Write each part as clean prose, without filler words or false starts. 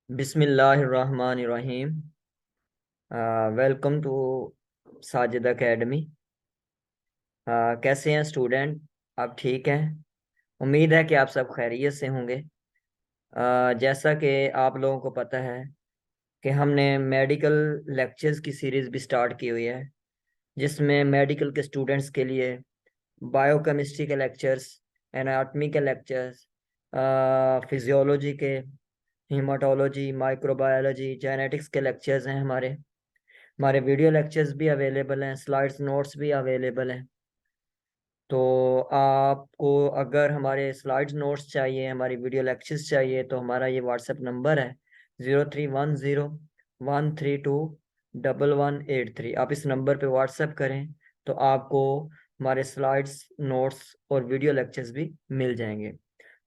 बिस्मिल्लाहिर्रहमानिर्रहीम। Welcome to Sajid Academy. कैसे हैं स्टूडेंट? आप ठीक हैं? उम्मीद है कि आप सब खैरियत से होंगे। जैसा कि आप लोगों को पता है कि हमने मेडिकल लेक्चर्स की सीरीज भी स्टार्ट की हुई है, जिसमें मेडिकल के स्टूडेंट्स के लिए बायोकेमिस्ट्री के लेक्चर्स, एनाटॉमी के लेक्चर्स, फिजियोलॉजी के, हीमाटोलॉजी, माइक्रोबायोलॉजी, जेनेटिक्स के लेक्चर्स हैं। हमारे हमारे वीडियो लेक्चर्स भी अवेलेबल हैं, स्लाइड्स नोट्स भी अवेलेबल हैं। तो आपको अगर हमारे स्लाइड्स नोट्स चाहिए, हमारी वीडियो लेक्चर्स चाहिए, तो हमारा ये व्हाट्सएप नंबर है 0310 132 1183। आप इस नंबर पे व्हाट्सएप करें तो आपको हमारे स्लाइड्स नोट्स और वीडियो लेक्चर्स भी मिल जाएंगे।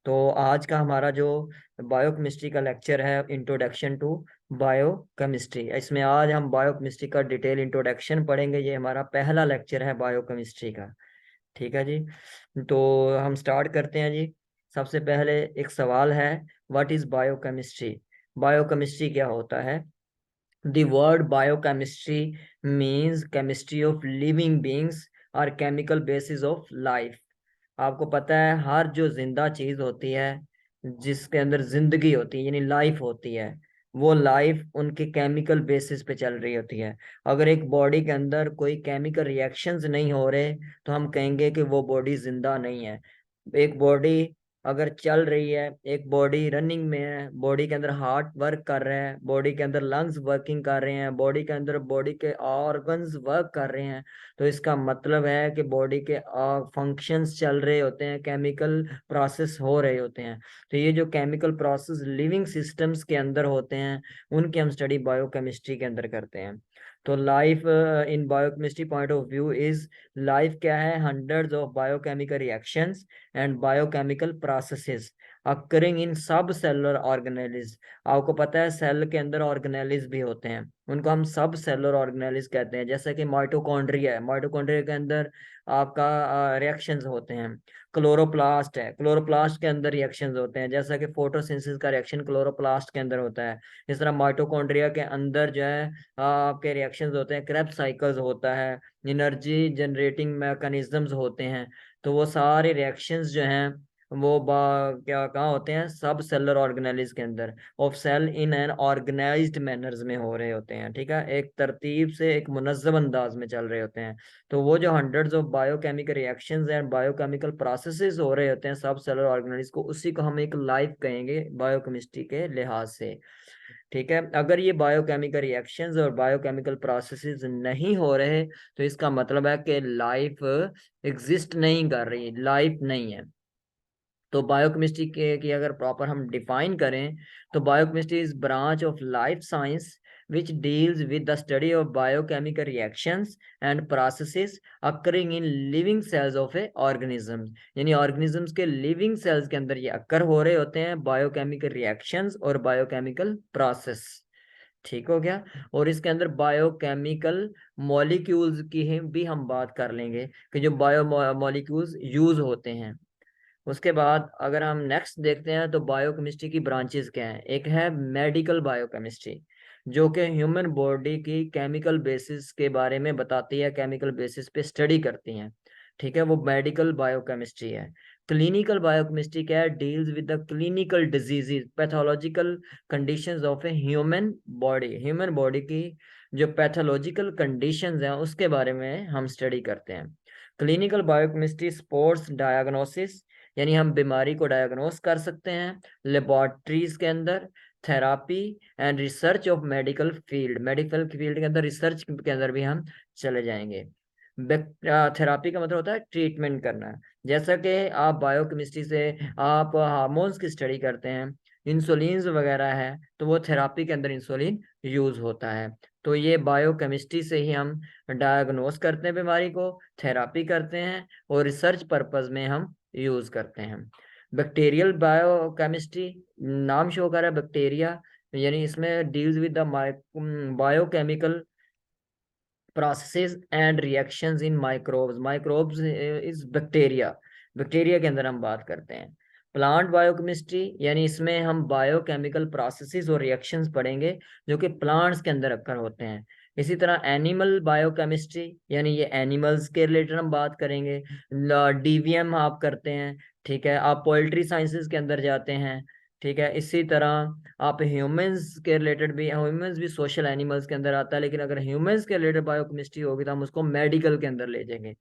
तो आज का हमारा जो बायोकेमिस्ट्री का लेक्चर है, इंट्रोडक्शन टू बायोकेमिस्ट्री, इसमें आज हम बायोकेमिस्ट्री का डिटेल इंट्रोडक्शन पढ़ेंगे। ये हमारा पहला लेक्चर है बायोकेमिस्ट्री का। ठीक है जी। तो हम स्टार्ट करते हैं जी। सबसे पहले एक सवाल है, व्हाट इज बायोकेमिस्ट्री? बायोकेमिस्ट्री क्या होता है? The word biochemistry means chemistry of living beings or chemical basis of life। आपको पता है हर जो जिंदा चीज होती है, जिसके अंदर जिंदगी होती है यानी लाइफ होती है, वो लाइफ उनके केमिकल बेसिस पे चल रही होती है। अगर एक बॉडी के अंदर कोई केमिकल रिएक्शंस नहीं हो रहे तो हम कहेंगे कि वो बॉडी जिंदा नहीं है। एक बॉडी अगर चल रही है, एक बॉडी रनिंग में है, बॉडी के अंदर हार्ट वर्क कर रहे हैं, बॉडी के अंदर लंग्स वर्किंग कर रहे हैं, बॉडी के अंदर बॉडी के ऑर्गन्स वर्क कर रहे हैं, तो इसका मतलब है कि बॉडी के फंक्शंस चल रहे होते हैं, केमिकल प्रोसेस हो रहे होते हैं। तो ये जो केमिकल प्रोसेस लिविंग सिस्टम्स के अंदर होते हैं, उनकी हम स्टडी बायोकेमिस्ट्री के अंदर करते हैं। तो life in biochemistry point of view is, life क्या है? Hundreds of biochemical reactions and biochemical processes occurring in सब सेलुलर ऑर्गेनेलिज। आपको पता है सेल के अंदर ऑर्गेनेलिज भी होते हैं, उनको हम सब सेलुलर ऑर्गेनेलिज कहते हैं। जैसे कि माइटोकॉन्ड्रिया है, माइटोकॉन्ड्रिया के अंदर आपका रिएक्शंस होते हैं। क्लोरोप्लास्ट है, क्लोरोप्लास्ट के अंदर रिएक्शंस होते हैं, जैसा कि फोटोसिंथेसिस का रिएक्शन क्लोरोप्लास्ट के अंदर होता है। इस तरह माइटोकॉन्ड्रिया के अंदर जो है आपके रिएक्शंस होते हैं, क्रेब्स साइकिल्स होता है, एनर्जी जनरेटिंग मैकेनिज्म्स होते हैं। तो वो सारे रिएक्शंस जो हैं वो क्या कहाँ होते हैं? सब सेलुलर ऑर्गेनेलिज के अंदर, of cell in an organized manners में हो रहे होते हैं। ठीक है, एक तरतीब से एक मुनज़्ज़म अंदाज में चल रहे होते हैं। तो वो जो hundreds of biochemical reactions and biochemical processes हो रहे होते हैं सब सेलुलर ऑर्गेनेलिज को, उसी को हम एक लाइफ कहेंगे बायोकेमिस्ट्री के लिहाज से। ठीक है, अगर ये बायोकेमिकल रिएक्शंस और बायोकेमिकल प्रोसेसेस नहीं हो रहे तो इसका मतलब है कि लाइफ एग्जिस्ट नहीं कर रही, लाइफ नहीं है। तो बायोकेमिस्ट्री के की अगर प्रॉपर हम डिफाइन करें तो biochemistry is branch of life science which deals with the study of biochemical reactions and processes occurring in living cells of a organism। यानी organisms के living cells के अंदर ये अक्कर हो रहे होते हैं बायोकेमिकल रिएक्शंस और बायोकेमिकल प्रोसेस। ठीक हो गया। और इसके अंदर बायोकेमिकल मॉलिक्यूल्स की भी हम बात कर लेंगे कि जो बायो मॉलिक्यूल्स यूज होते हैं। उसके बाद अगर हम नेक्स्ट देखते हैं तो बायोकेमिस्ट्री की ब्रांचेस क्या हैं? एक है मेडिकल बायोकेमिस्ट्री, जो कि ह्यूमन बॉडी की केमिकल बेसिस के बारे में बताती है, केमिकल बेसिस पे स्टडी करती हैं। ठीक है, वो मेडिकल बायोकेमिस्ट्री है। क्लिनिकल बायोकेमिस्ट्री क्या है? Deals with the clinical diseases, pathological conditions of a human body, human body की जो पैथोलॉजिकल कंडीशंस हैं उसके बारे में हम स्टडी करते हैं। क्लिनिकल बायोकेमिस्ट्री स्पोर्ट्स डायग्नोसिस, यानी हम बीमारी को डायग्नोस कर सकते हैं लेबोरेटरीज के अंदर। Therapy and research of medical field, medical field के अंदर रिसर्च के अंदर भी हम चले जाएंगे। थेरापी का मतलब होता है ट्रीटमेंट करना। जैसा कि आप बायोकेमिस्ट्री से आप हार्मोन्स की स्टडी करते हैं, इंसुलिन वगैरह है, तो वो थेरापी के अंदर इंसुलिन यूज होता है। तो ये बायोकेमिस्ट्री से ही हम डायग्नोस करते हैं बीमारी को, थेरापी करते हैं और रिसर्च पर्पज में हम यूज करते हैं। बैक्टीरियल बायोकेमिस्ट्री, नाम शो कर रहा है बैक्टीरिया, यानी इसमें deals with the biochemical processes and reactions in microbes, microbes is bacteria, bacteria के अंदर हम बात करते हैं। प्लांट बायोकेमिस्ट्री यानी इसमें हम बायोकेमिकल प्रोसेसेस और रिएक्शंस पढ़ेंगे जो कि प्लांट्स के अंदर अक्कर होते हैं। इसी तरह एनिमल बायोकेमिस्ट्री यानी ये एनिमल्स के रिलेटेड हम बात करेंगे। डीवीएम आप करते हैं, ठीक है, आप पोल्ट्री साइंसेस के अंदर जाते हैं, ठीक है। इसी तरह आप ह्यूमंस के रिलेटेड भी, ह्यूमंस भी सोशल एनिमल्स के अंदर आता है, लेकिन अगर ह्यूमंस के रिलेटेड बायोकेमिस्ट्री होगी तो हम उसको मेडिकल के अंदर ले जाएंगे,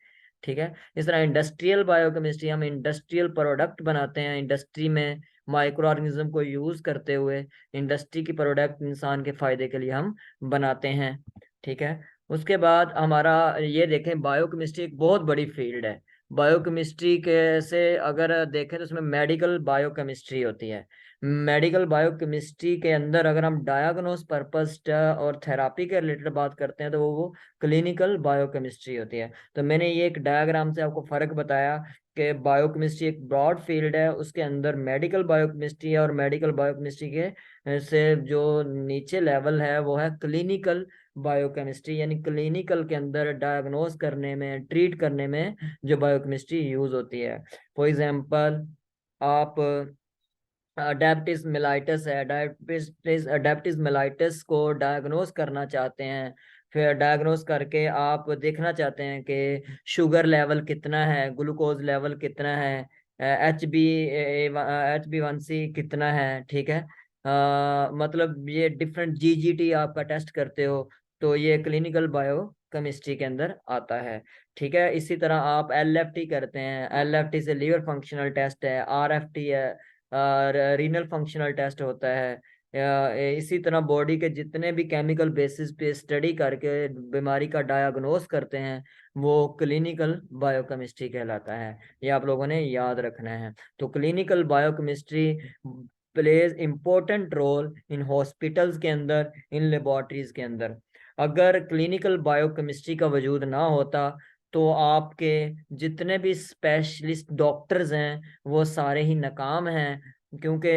ठीक है। इस तरह इंडस्ट्रियल बायोकेमिस्ट्री, हम इंडस्ट्रियल प्रोडक्ट बनाते हैं, इंडस्ट्री में माइक्रो ऑर्गेनिज्म को यूज करते हुए इंडस्ट्री की प्रोडक्ट इंसान के फायदे के लिए हम बनाते हैं, ठीक है। उसके बाद हमारा ये देखें, बायोकेमिस्ट्री एक बहुत बड़ी फील्ड है। बायोकेमिस्ट्री के से अगर देखें तो उसमें मेडिकल बायोकेमिस्ट्री होती है। मेडिकल बायोकेमिस्ट्री के अंदर अगर हम डायग्नोस पर्पस और थेरापी के रिलेटेड बात करते हैं तो वो क्लिनिकल बायोकेमिस्ट्ट्री होती है। तो मैंने ये एक डायग्राम से आपको फर्क बताया कि बायोकेमिस्ट्री एक ब्रॉड फील्ड है, उसके अंदर मेडिकल बायोकेमिस्ट्री है, और मेडिकल बायोकेमिस्ट्री के से जो नीचे लेवल है वो है क्लिनिकल बायोकेमिस्ट्री, यानी क्लिनिकल के अंदर डायग्नोस करने में, ट्रीट करने में जो बायोकेमिस्ट्री यूज होती है। फॉर एग्जांपल, आप अडेप्टिस मिलाइटस है, अडेप्टिस मिलाइटस को डायग्नोस करना चाहते हैं, फिर डायग्नोस करके आप देखना चाहते हैं कि शुगर लेवल कितना है, ग्लूकोज लेवल कितना है, HB1C कितना है, ठीक है। मतलब ये डिफरेंट GGT आपका टेस्ट करते हो, तो ये क्लिनिकल बायो केमिस्ट्री के अंदर आता है, ठीक है। इसी तरह आप LFT करते हैं, LFT से लीवर फंक्शनल टेस्ट है, RFT है, रीनल फंक्शनल टेस्ट होता है। इसी तरह बॉडी के जितने भी केमिकल बेसिस पे स्टडी करके बीमारी का डायग्नोस करते हैं वो क्लिनिकल बायोकेमिस्ट्री कहलाता है। ये आप लोगों ने याद रखना है। तो clinical biochemistry plays important role in hospitals के अंदर, इन लेबोरेटरीज के अंदर। अगर क्लिनिकल बायोकेमिस्ट्री का वजूद ना होता तो आपके जितने भी स्पेशलिस्ट डॉक्टर्स हैं वो सारे ही नाकाम हैं, क्योंकि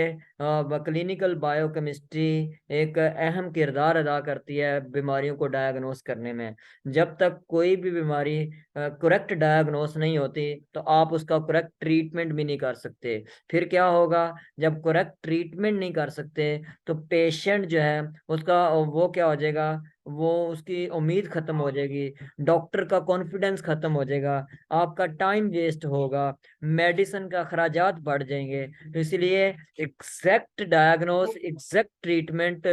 क्लिनिकल बायोकेमिस्ट्री एक अहम किरदार अदा करती है बीमारियों को डायग्नोस करने में। जब तक कोई भी बीमारी करेक्ट डायग्नोस नहीं होती तो आप उसका करेक्ट ट्रीटमेंट भी नहीं कर सकते। फिर क्या होगा, जब करेक्ट ट्रीटमेंट नहीं कर सकते तो पेशेंट जो है उसका वो क्या हो जाएगा, वो उसकी उम्मीद खत्म हो जाएगी, डॉक्टर का कॉन्फिडेंस खत्म हो जाएगा, आपका टाइम वेस्ट होगा, मेडिसिन का अखराजात बढ़ जाएंगे। तो इसलिए एग्जैक्ट डायग्नोस, एग्जैक्ट ट्रीटमेंट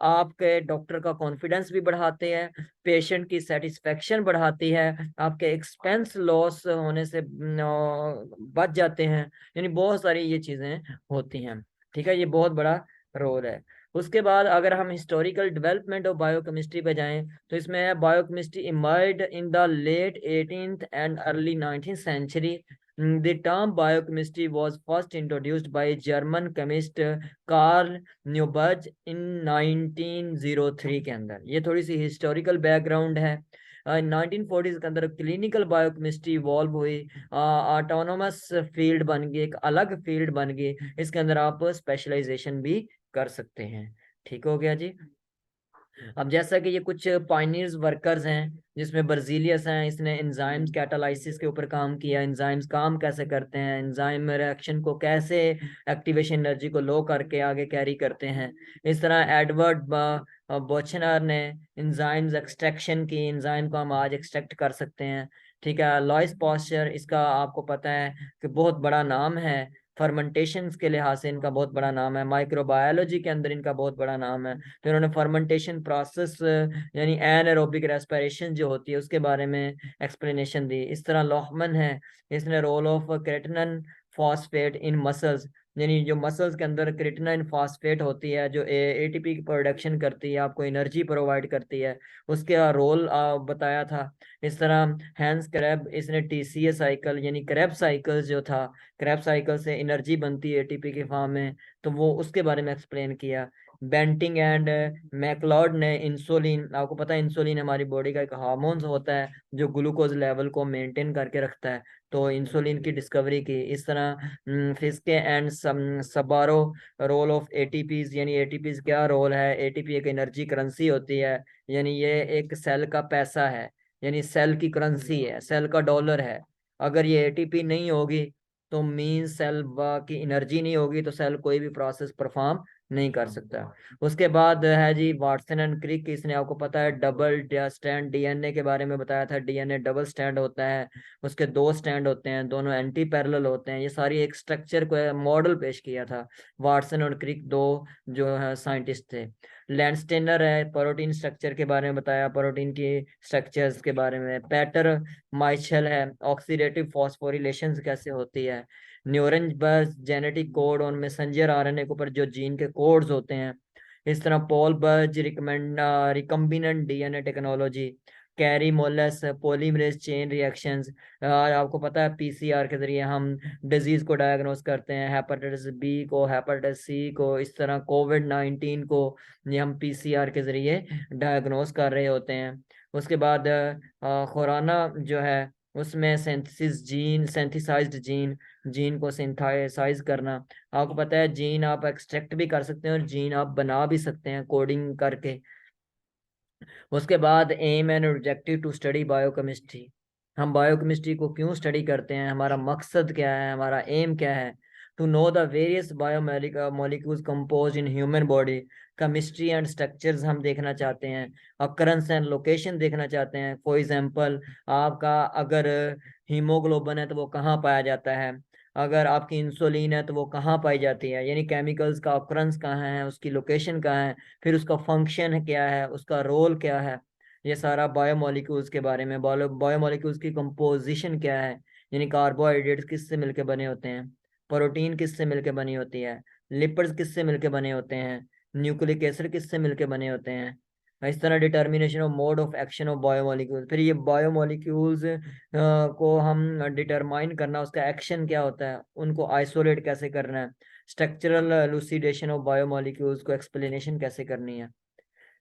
आपके डॉक्टर का कॉन्फिडेंस भी बढ़ाते हैं, पेशेंट की सेटिस्फेक्शन बढ़ाती है, आपके एक्सपेंस लॉस होने से बच जाते हैं। यानी बहुत सारी ये चीजें होती हैं, ठीक है। ये बहुत बड़ा रोल है। उसके बाद अगर हम हिस्टोरिकल डेवलपमेंट ऑफ बायोकेमिस्ट्री पे जाएं तो इसमें है, biochemistry emerged in the late 18th and early 19th century. The term biochemistry was first introduced by German chemist Carl Neuberg in 1903 के अंदर। ये थोड़ी सी हिस्टोरिकल बैकग्राउंड है। 1940s के अंदर क्लिनिकल बायोकेमिस्ट्री इवॉल्व हुई, ऑटोनोमस फील्ड बन गई, एक अलग फील्ड बन गई, इसके अंदर आप स्पेशलाइजेशन भी कर सकते हैं। ठीक हो गया जी। अब जैसा कि ये कुछ पायनियर्स वर्कर्स हैं, जिसमें बर्जीलियस हैं, इसने एंजाइम्स कैटालाइसिस के ऊपर काम किया, एंजाइम्स काम कैसे करते हैं, एंजाइम रिएक्शन को कैसे, एक्टिवेशन एनर्जी को लो करके आगे कैरी करते हैं। इस तरह एडवर्ड बोचनर ने एंजाइम्स एक्सट्रैक्शन की, एंजाइम को हम आज एक्सट्रैक्ट कर सकते हैं, ठीक है। लॉइस पॉस्चर, इसका आपको पता है कि बहुत बड़ा नाम है, फर्मेंटेशन के लिहाज से इनका बहुत बड़ा नाम है, माइक्रोबायोलॉजी के अंदर इनका बहुत बड़ा नाम है। तो इन्होंने फर्मेंटेशन प्रोसेस यानी एनारोबिक रेस्पिरेशन जो होती है उसके बारे में एक्सप्लेनेशन दी। इस तरह लोहमन है, इसने role of creatinine phosphate in muscles, यानी जो मसल्स के अंदर क्रेटिनिन फॉस्फेट होती है जो एटीपी की प्रोडक्शन करती है, आपको एनर्जी प्रोवाइड करती है, उसका रोल बताया था। इस तरह हैंस क्रैब, इसने TCA साइकिल यानी क्रैब साइकिल जो था, क्रैब साइकिल से एनर्जी बनती है एटीपी के फॉर्म में, तो वो उसके बारे में एक्सप्लेन किया। बेंटिंग एंड मैकलॉड ने इंसुलिन, आपको पता है इंसुलिन हमारी बॉडी का एक हार्मोन होता है जो ग्लूकोज लेवल को मेंटेन करके रखता है, तो इंसुलिन की डिस्कवरी की। इस तरह Fiske and Subbarow, role of ATPs, यानी एटीपीज क्या रोल है, एटीपी एक एनर्जी करेंसी होती है, यानी ये एक सेल का पैसा है, यानी सेल की करेंसी है, सेल का डॉलर है। अगर ये एटीपी नहीं होगी तो मीन सेल की एनर्जी नहीं होगी तो सेल कोई भी प्रोसेस परफॉर्म नहीं कर सकता। उसके बाद है जी वाटसन एंड क्रिक, इसने आपको पता है डबल स्टैंड डीएनए के बारे में बताया था। डीएनए डबल स्टैंड होता है, उसके दो स्टैंड होते हैं, दोनों एंटी पैरेलल होते हैं। ये सारी एक स्ट्रक्चर को मॉडल पेश किया था वाटसन और क्रिक, दो जो है साइंटिस्ट थे। लैंडस्टेनर है, प्रोटीन स्ट्रक्चर के बारे में बताया, प्रोटीन की स्ट्रक्चर्स के बारे में। पैटर माइचल है, ऑक्सीडेटिव फॉस्फोरिलेशन कैसे होती है। न्यूरन बस जेनेटिक कोड और मैसेंजर आरएनए के ऊपर जो जीन के कोड्स होते हैं। इस तरह Paul Berg recombinant DNA technology. Kary Mullis polymerase chain reactions. आपको पता है पीसीआर के जरिए हम डिजीज को डायग्नोस करते हैं, हेपेटाइटिस बी को, हेपेटाइटिस सी को, इस तरह कोविड-19 को ये हम पीसीआर के जरिए डायग्नोस कर रहे होते हैं। उसके बाद खुराना जो है उसमें सेंथिसाइज्ड जीन को सिंथेसाइज करना। आपको पता है जीन आप एक्सट्रैक्ट भी कर सकते हैं और जीन आप बना भी सकते हैं कोडिंग करके। उसके बाद aim and objective to study biochemistry. हम बायोकेमिस्ट्री को क्यों स्टडी करते हैं, हमारा मकसद क्या है, हमारा एम क्या है। To know the various biomolecules compose in human body. Chemistry and structures हम देखना चाहते हैं। अकरेंस एंड लोकेशन देखना चाहते हैं। फॉर एग्जांपल आपका अगर हीमोग्लोबिन है तो वो कहाँ पाया जाता है, अगर आपकी इंसुलिन है तो वो कहाँ पाई जाती है, यानी केमिकल्स का अकरेंस कहाँ है, उसकी लोकेशन कहाँ है, फिर उसका फंक्शन क्या है, उसका रोल क्या है। ये सारा बायोमोलिक्यूल्स के बारे में। बायोमोलिक्यूल्स की कंपोजिशन क्या है, यानी कार्बोहाइड्रेट्स किससे मिलकर बने होते हैं, प्रोटीन किससे मिलकर बनी होती है, लिपिड्स किससे मिलकर बने होते हैं, न्यूक्लिक एसिड किससे मिलकर बने होते हैं। इस तरह determination of mode of action of biomolecules. फिर ये बायोमोलिक्यूल्स को हम डिटरमाइन करना, उसका एक्शन क्या होता है, उनको आइसोलेट कैसे करना है, स्ट्रक्चरल एलुसिडेशन ऑफ बायोमोलिक्यूल्स को एक्सप्लेनेशन कैसे करनी है।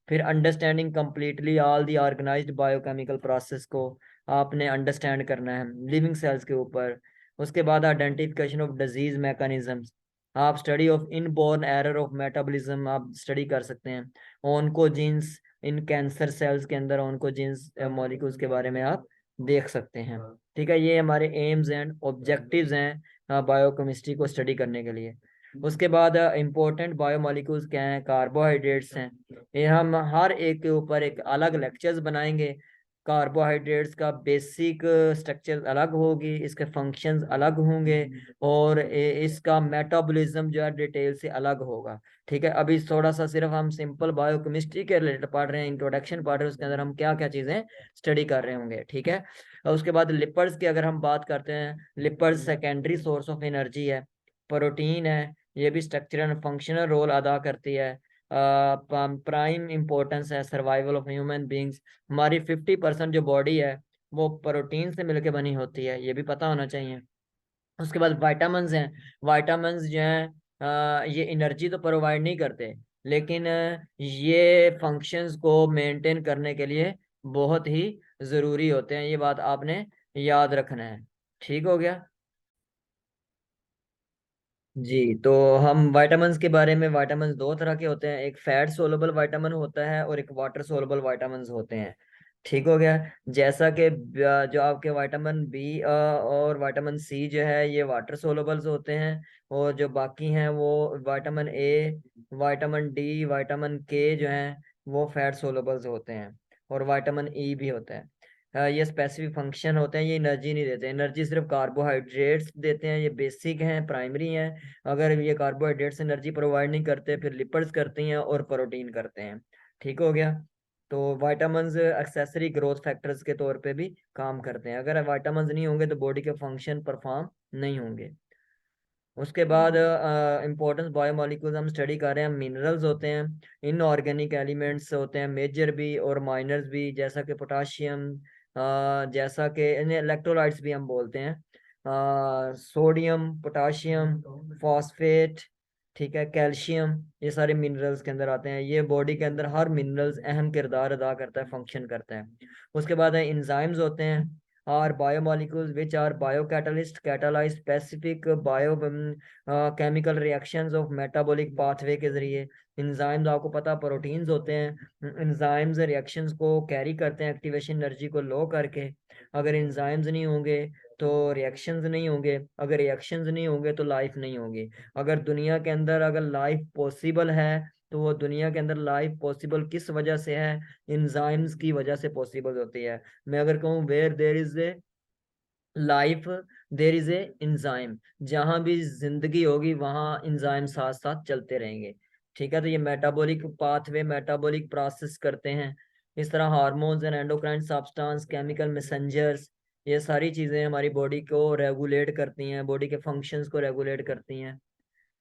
फिर understanding completely all the organized biochemical process को आपने अंडरस्टैंड करना है लिविंग सेल्स के ऊपर। उसके बाद आइडेंटिफिकेशन ऑफ डिजीज मैकेनिज्म्स। आप study of inborn error of metabolism आप स्टडी कर सकते हैं। ऑन्कोजीन्स इन कैंसर सेल्स के अंदर ऑन्कोजीन्स मॉलिक्यूल्स के बारे में आप देख सकते हैं। ठीक है, ये हमारे एम्स एंड ऑब्जेक्टिव्स हैं बायोकेमिस्ट्री को स्टडी करने के लिए। उसके बाद इंपॉर्टेंट बायोमोलिक्यूल्स क्या हैं, कार्बोहाइड्रेट्स हैं। ये हम हर एक के ऊपर एक अलग लेक्चर्स बनाएंगे। कार्बोहाइड्रेट्स का बेसिक स्ट्रक्चर अलग होगी, इसके फंक्शंस अलग होंगे, और इसका मेटाबॉलिज्म जो है डिटेल से अलग होगा। ठीक है, अभी थोड़ा सा सिर्फ हम सिंपल बायोकेमिस्ट्री के रिलेटेड पढ़ रहे हैं, इंट्रोडक्शन पढ़ रहे हैं, उसके अंदर हम क्या क्या चीज़ें स्टडी कर रहे होंगे। ठीक है, और उसके बाद लिपिड्स की अगर हम बात करते हैं, lipids secondary source of energy है। प्रोटीन है, ये भी स्ट्रक्चरल एंड फंक्शनल रोल अदा करती है। प्राइम इंपॉर्टेंस है सर्वाइवल ऑफ ह्यूमन बींग्स। हमारी 50% जो बॉडी है वो प्रोटीन से मिलकर बनी होती है, ये भी पता होना चाहिए। उसके बाद वाइटामिन्स हैं। वाइटामिन्स जो हैं ये एनर्जी तो प्रोवाइड नहीं करते, लेकिन ये फंक्शंस को मेंटेन करने के लिए बहुत ही ज़रूरी होते हैं। ये बात आपने याद रखना है। ठीक हो गया जी। तो हम विटामिन्स के बारे में, विटामिन्स दो तरह के होते हैं, एक फैट सोलुबल विटामिन होता है और एक वाटर सोलुबल विटामिन्स होते हैं। ठीक हो गया। जैसा कि जो आपके विटामिन बी और विटामिन सी जो है ये वाटर सोलुबल्स होते हैं, और जो बाकी हैं वो vitamin A, vitamin D, vitamin के जो हैं वो फैट सोलुबल्स होते हैं, और विटामिन ई भी होता है। ये स्पेसिफिक फंक्शन होते हैं, ये एनर्जी नहीं देते। एनर्जी सिर्फ कार्बोहाइड्रेट्स देते हैं, ये बेसिक हैं, प्राइमरी हैं। अगर ये कार्बोहाइड्रेट्स एनर्जी प्रोवाइड नहीं करते फिर लिपिड्स करती हैं और प्रोटीन करते हैं। ठीक हो गया। तो विटामिन्स एक्सेसरी ग्रोथ फैक्टर्स के तौर पे भी काम करते हैं, अगर विटामिन्स नहीं होंगे तो बॉडी के फंक्शन परफॉर्म नहीं होंगे। उसके बाद इंपॉर्टेंस बायोमोलिक्यूल्स हम स्टडी कर रहे हैं, मिनरल्स होते हैं, इनऑर्गेनिक एलिमेंट्स होते हैं, मेजर भी और माइनर्स भी, जैसा कि पोटाशियम, जैसा कि इन्हें इलेक्ट्रोलाइट्स भी हम बोलते हैं, सोडियम, पोटाशियम, फॉस्फेट, ठीक है, कैल्शियम, ये सारे मिनरल्स के अंदर आते हैं। ये बॉडी के अंदर हर मिनरल्स अहम किरदार अदा करता है, फंक्शन करता है। उसके बाद इंजाइम्स होते हैं, are biomolecules which are biocatalyst catalyze specific chemical reactions of metabolic pathway के जरिए। इंजाइम्स आपको पता प्रोटीन्स होते हैं, इंजाइम्स रिएक्शंस को कैरी करते हैं एक्टिवेशन एनर्जी को लो करके। अगर इंजाइम्स नहीं होंगे तो रिएक्शंस नहीं होंगे, अगर रिएक्शंस नहीं होंगे तो लाइफ नहीं होगी। अगर दुनिया के अंदर अगर लाइफ पॉसिबल है तो वो दुनिया के अंदर लाइफ पॉसिबल किस वजह से है? एंजाइम्स की वजह से पॉसिबल होती है। मैं अगर कहूँ where there is a life there is a enzyme, जहां भी जिंदगी होगी वहां एंजाइम साथ साथ चलते रहेंगे। ठीक है, तो ये मेटाबॉलिक पाथवे, मेटाबॉलिक प्रोसेस करते हैं। इस तरह hormones and endocrine substance, chemical messengers, ये सारी चीजें हमारी बॉडी को रेगुलेट करती हैं, बॉडी के फंक्शंस को रेगुलेट करती हैं।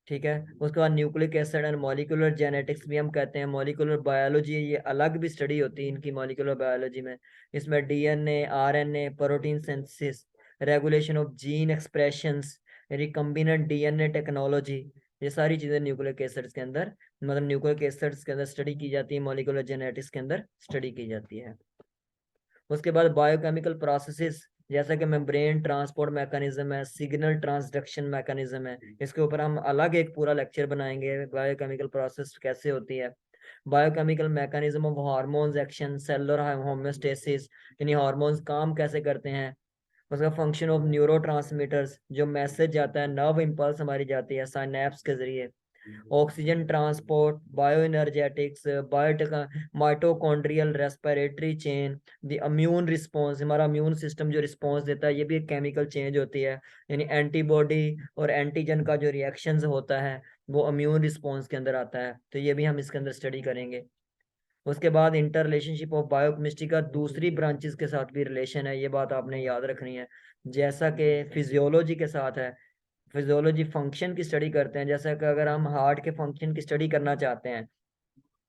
ठीक है, उसके बाद nucleic acid and molecular genetics भी हम कहते हैं, मॉलिक्यूलर बायोलॉजी, ये अलग भी स्टडी होती है इनकी मॉलिक्यूलर बायोलॉजी में। इसमें DNA, RNA, protein synthesis, regulation of gene expressions, recombinant DNA technology, ये सारी चीजें न्यूक्लिक एसिड्स के अंदर, मतलब न्यूक्लिक एसिड्स के अंदर स्टडी की जाती है, मॉलिक्यूलर जेनेटिक्स के अंदर स्टडी की जाती है। उसके बाद बायोकेमिकल प्रोसेसेस, जैसा कि मेम्ब्रेन ट्रांसपोर्ट मैकेनिज्म है, सिग्नल ट्रांसडक्शन मैकेनिज्म है, इसके ऊपर हम अलग एक पूरा लेक्चर बनाएंगे, बायोकेमिकल प्रोसेस कैसे होती है। Biochemical mechanism of hormones action, cellular homeostasis, यानी हार्मोन्स काम कैसे करते हैं। उसका फंक्शन ऑफ न्यूरोट्रांसमीटर्स, जो मैसेज जाता है, नर्व इम्पल्स हमारी जाती है साइनेप्स के जरिए। Oxygen transport, bio energetics, mitochondrial respiratory chain, the immune response, हमारा इम्यून सिस्टम जो रिस्पॉन्स देता है, ये भी एक केमिकल चेंज होती है, यानी एंटीबॉडी और एंटीजन का जो रिएक्शन होता है वो इम्यून रिस्पॉन्स के अंदर आता है, तो ये भी हम इसके अंदर स्टडी करेंगे। उसके बाद इंटर रिलेशनशिप ऑफ बायोकेमिस्ट्री का दूसरी ब्रांचेस के साथ भी रिलेशन है, ये बात आपने याद रखनी है। जैसा कि फिजियोलॉजी के साथ है, फिजियोलॉजी फंक्शन की स्टडी करते हैं, जैसा कि अगर हम हार्ट के फंक्शन की स्टडी करना चाहते हैं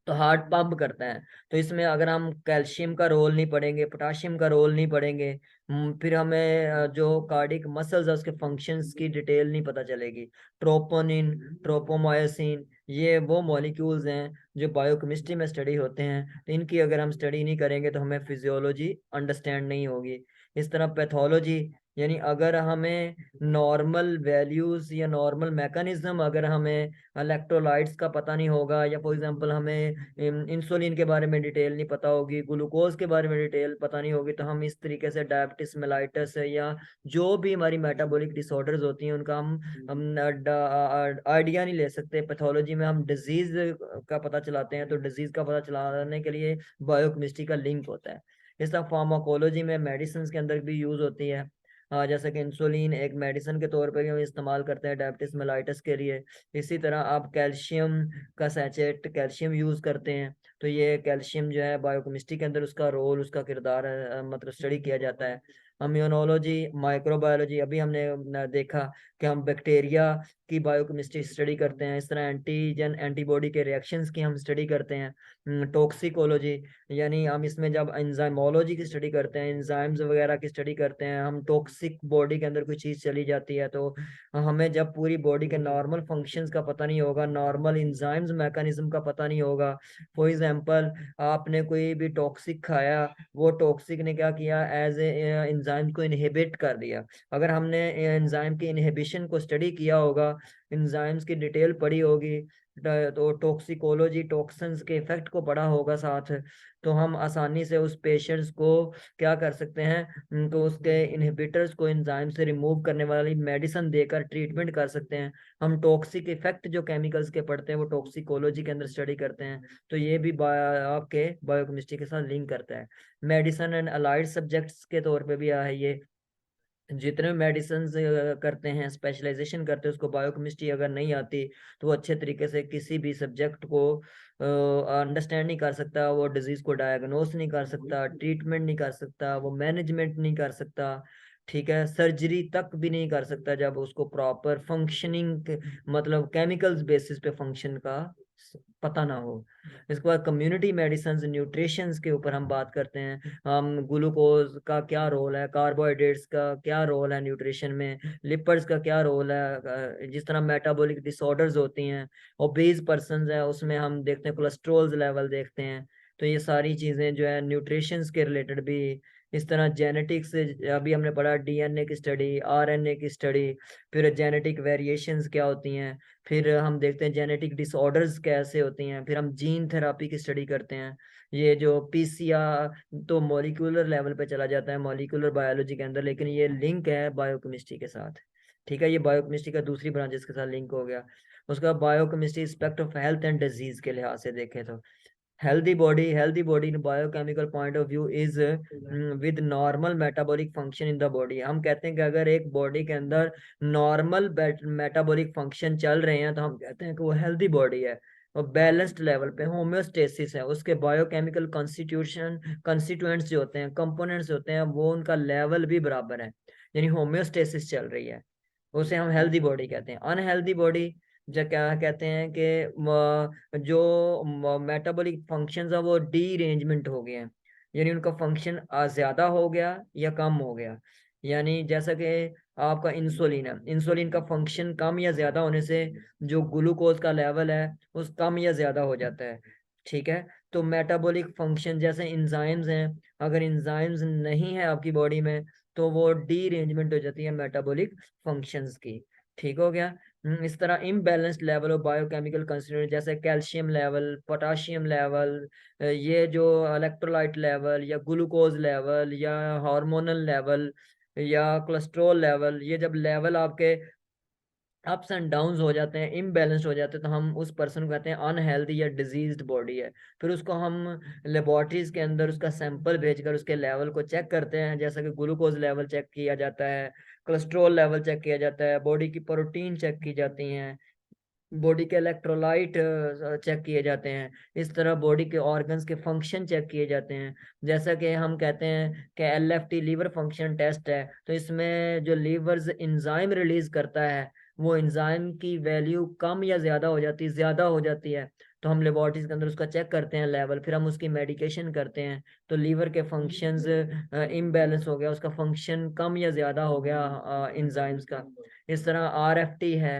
तो हार्ट पंप करते हैं, तो इसमें अगर हम कैल्शियम का रोल नहीं पढ़ेंगे, पोटाशियम का रोल नहीं पढ़ेंगे, फिर हमें जो कार्डिक मसल्स है उसके फंक्शंस की डिटेल नहीं पता चलेगी। ट्रोपोनिन, ट्रोपोमायोसिन, ये वो मॉलिक्यूल्स हैं जो बायोकेमिस्ट्री में स्टडी होते हैं, तो इनकी अगर हम स्टडी नहीं करेंगे तो हमें फिजियोलॉजी अंडरस्टैंड नहीं होगी। इस तरह पैथोलॉजी, यानी अगर हमें नॉर्मल वैल्यूज या नॉर्मल मैकेनिज्म, अगर हमें इलेक्ट्रोलाइट्स का पता नहीं होगा, या फॉर एग्जांपल हमें इंसुलिन के बारे में डिटेल नहीं पता होगी, ग्लूकोज के बारे में डिटेल पता नहीं होगी, तो हम इस तरीके से डायबिटीज मेलाइटस या जो भी हमारी मेटाबॉलिक डिसऑर्डर्स होती हैं उनका हम आइडिया नहीं ले सकते। पैथोलॉजी में हम डिजीज का पता चलाते हैं, तो डिजीज का पता चलाने के लिए बायोकेमिस्ट्री का लिंक होता है। इस तरह फार्माकोलॉजी में मेडिसिन के अंदर भी यूज होती है। जैसे कि इंसुलिन एक मेडिसिन के तौर पर भी हम इस्तेमाल करते हैं डायबिटीज मेलाइटिस के लिए। इसी तरह आप कैल्शियम का सैचेट कैल्शियम यूज करते हैं, तो ये कैल्शियम जो है बायोकेमिस्ट्री के अंदर उसका रोल, उसका किरदार मतलब स्टडी किया जाता है। इम्यूनोलॉजी, माइक्रोबायोलॉजी, अभी हमने देखा कि हम बैक्टीरिया की बायोकेमिस्ट्री स्टडी करते हैं। इस तरह एंटीजन एंटीबॉडी के रिएक्शंस की हम स्टडी करते हैं। टॉक्सिकोलॉजी, यानी हम इसमें जब एंजाइमोलॉजी की स्टडी करते हैं, एंजाइम्स वगैरह की स्टडी करते हैं, हम टॉक्सिक बॉडी के अंदर कोई चीज़ चली जाती है तो हमें जब पूरी बॉडी के नॉर्मल फंक्शंस का पता नहीं होगा, नॉर्मल एंजाइम्स मैकेनिज्म का पता नहीं होगा। फॉर एग्जांपल आपने कोई भी टॉक्सिक खाया, वो टॉक्सिक ने क्या किया, एज ए एंजाइम को इनहिबिट कर दिया। अगर हमने एंजाइम की इनहिबिशन को स्टडी किया होगा, एंजाइम्स की डिटेल पढ़ी होगी, तो टॉक्सिकोलॉजी टॉक्सिन्स के इफेक्ट को पढ़ा होगा साथ, तो हम आसानी से उस पेशेंट्स को क्या कर सकते हैं, तो उसके इनहिबिटर्स को एंजाइम से रिमूव करने वाली मेडिसिन देकर ट्रीटमेंट कर सकते हैं। हम टॉक्सिक इफेक्ट जो केमिकल्स के पढ़ते हैं वो टॉक्सिकोलॉजी के अंदर स्टडी करते हैं, तो ये भी आपके बायोकेमिस्ट्री के साथ लिंक करता है। मेडिसिन एंड अलाइड सब्जेक्ट्स के तौर पे भी है ये। जितने मेडिसिन करते हैं, स्पेशलाइजेशन करते हैं, उसको बायोकेमिस्ट्री अगर नहीं आती तो वो अच्छे तरीके से किसी भी सब्जेक्ट को अंडरस्टैंड नहीं कर सकता, वो डिजीज को डायग्नोस नहीं कर सकता, ट्रीटमेंट नहीं कर सकता, वो मैनेजमेंट नहीं कर सकता। ठीक है, सर्जरी तक भी नहीं कर सकता जब उसको प्रॉपर फंक्शनिंग, मतलब केमिकल्स बेसिस पे फंक्शन का पता ना हो। इसके बाद कम्युनिटी मेडिसिन न्यूट्रिशंस के ऊपर हम बात करते हैं। हम ग्लूकोज का क्या रोल है, कार्बोहाइड्रेट्स का क्या रोल है न्यूट्रिशन में, लिपिड्स का क्या रोल है, जिस तरह मेटाबॉलिक डिसऑर्डर्स होती हैं, ओबेज पर्सन है उसमें हम देखते हैं कोलेस्ट्रॉल लेवल देखते हैं। तो ये सारी चीज़ें जो है न्यूट्रिशंस के रिलेटेड भी इस तरह जेनेटिक्स, अभी हमने पढ़ा डीएनए की स्टडी, आरएनए की स्टडी, फिर जेनेटिक वेरिएशंस क्या होती हैं, फिर हम देखते हैं जेनेटिक डिसऑर्डर्स कैसे होती हैं, फिर हम जीन थेरापी की स्टडी करते हैं। ये जो पीसीआर तो मॉलिक्यूलर लेवल पे चला जाता है, मॉलिक्यूलर बायोलॉजी के अंदर, लेकिन ये लिंक है बायोकेमिस्ट्री के साथ। ठीक है, ये बायोकेमिस्ट्री का दूसरी ब्रांचेस के साथ लिंक हो गया। उसका biochemistry aspect of health and disease के लिहाज से देखें तो healthy body in biochemical point of view is with normal metabolic function in the body। हम कहते हैं कि अगर एक बॉडी के अंदर नॉर्मल मेटाबॉलिक फंक्शन चल रहे हैं तो हम कहते हैं कि वो हेल्दी बॉडी है। और बैलेंस्ड लेवल पे होम्योस्टेसिस है, उसके बायोकेमिकल कॉन्स्टिट्यूशन कंस्टिट्यूएंट्स जो होते हैं, कंपोनेंट्स होते हैं, वो उनका लेवल भी बराबर है, यानी होम्योस्टेसिस चल रही है, उसे हम हेल्दी बॉडी कहते हैं। अनहेल्दी बॉडी जो क्या कहते हैं कि जो मेटाबॉलिक फंक्शंस है वो डीरेंजमेंट हो गए हैं, यानी उनका फंक्शन ज्यादा हो गया या कम हो गया। यानी जैसा कि आपका इंसुलिन है, इंसुलिन का फंक्शन कम या ज्यादा होने से जो ग्लूकोज का लेवल है उस कम या ज्यादा हो जाता है। ठीक है, तो मेटाबॉलिक फंक्शन जैसे इंजाइम्स हैं, अगर इंजाइम्स नहीं है आपकी बॉडी में तो वो डीरेंजमेंट हो जाती है मेटाबॉलिक फंक्शंस की। ठीक हो गया। इस तरह imbalanced level of biochemical constituent जैसे कैल्शियम लेवल, पोटाशियम लेवल, ये जो इलेक्ट्रोलाइट लेवल या ग्लूकोज लेवल या हार्मोनल लेवल या कोलेस्ट्रॉल लेवल, ये जब लेवल आपके अप्स एंड डाउन्स हो जाते हैं, इम्बैलेंस्ड हो जाते हैं, तो हम उस पर्सन को कहते हैं अनहेल्दी या डिजीज्ड बॉडी है। फिर उसको हम लेबोरेटरीज के अंदर उसका सैंपल भेजकर उसके लेवल को चेक करते हैं, जैसा कि ग्लूकोज लेवल चेक किया जाता है, कोलेस्ट्रॉल लेवल चेक किया जाता है, बॉडी की प्रोटीन चेक की जाती हैं, बॉडी के इलेक्ट्रोलाइट चेक किए जाते हैं। इस तरह बॉडी के ऑर्गन्स के फंक्शन चेक किए जाते हैं। जैसा कि हम कहते हैं कि एलएफटी लीवर फंक्शन टेस्ट है, तो इसमें जो लीवर्स इंजाइम रिलीज करता है वो इंजाइम की वैल्यू कम या ज्यादा हो जाती है, तो हम लेबोरेटरीज के अंदर उसका चेक करते हैं लेवल, फिर हम उसकी मेडिकेशन करते हैं। तो लीवर के फंक्शंस इम्बैलेंस हो गया, उसका फंक्शन कम या ज्यादा हो गया इंजाइम्स का। इस तरह आरएफटी है।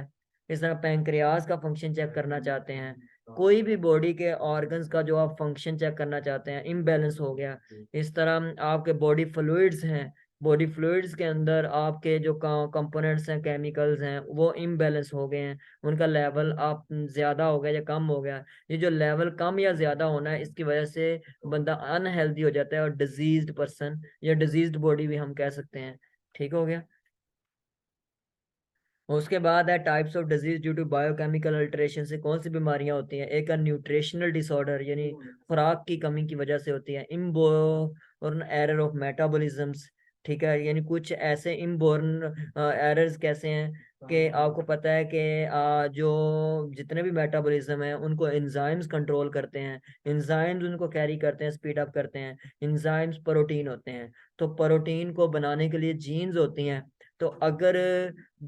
इस तरह पैंक्रियाज का फंक्शन चेक करना चाहते हैं, कोई भी बॉडी के ऑर्गन्स का जो आप फंक्शन चेक करना चाहते हैं इम्बैलेंस हो गया। इस तरह आपके बॉडी फ्लूइड्स हैं, बॉडी फ्लूइड्स के अंदर आपके जो कंपोनेंट्स हैं, केमिकल्स हैं, वो इम्बैलेंस हो गए हैं, उनका लेवल आप ज्यादा हो गया या कम हो गया। ये जो लेवल कम या ज्यादा होना है इसकी वजह से बंदा अनहेल्दी हो जाता है और डिजीज्ड पर्सन या डिजीज्ड बॉडी भी हम कह सकते हैं। ठीक हो गया। उसके बाद है types of disease due to biochemical alteration से कौन सी बीमारियां होती हैं। एक है न्यूट्रिशनल डिसऑर्डर, यानी खुराक की कमी की वजह से होती है। इनबोर्न एरर ऑफ मेटाबॉलिज्म्स, ठीक है, यानी कुछ ऐसे इनबोर्न एरर्स कैसे हैं कि आपको पता है कि जो जितने भी मेटाबॉलिज्म है उनको एंजाइम्स कंट्रोल करते हैं, एंजाइम्स उनको कैरी करते हैं, स्पीड अप करते हैं। एंजाइम्स प्रोटीन होते हैं, तो प्रोटीन को बनाने के लिए जीन्स होती हैं। तो अगर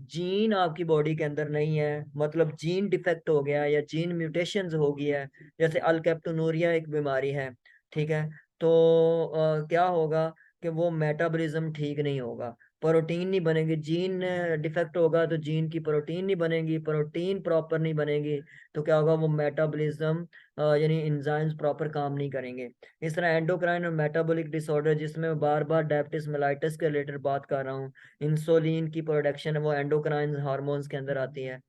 जीन आपकी बॉडी के अंदर नहीं है, मतलब जीन डिफेक्ट हो गया या जीन म्यूटेशंस हो गई है, जैसे अल्केप्टोनूरिया एक बीमारी है, ठीक है, तो क्या होगा कि वो मेटाबॉलिज्म ठीक नहीं होगा, प्रोटीन नहीं बनेगी। जीन डिफेक्ट होगा तो जीन की प्रोटीन नहीं बनेगी, प्रोटीन प्रॉपर नहीं बनेगी तो क्या होगा, वो मेटाबॉलिज्म यानी एंजाइम्स प्रॉपर काम नहीं करेंगे। इस तरह एंडोक्राइन और मेटाबॉलिक डिसऑर्डर, जिसमें मैं बार बार डायबिटीज मेलाइटिस के रिलेटेड बात कर रहा हूँ, इंसुलिन की प्रोडक्शन है वो एंडोक्राइन हार्मोन्स के अंदर आती है।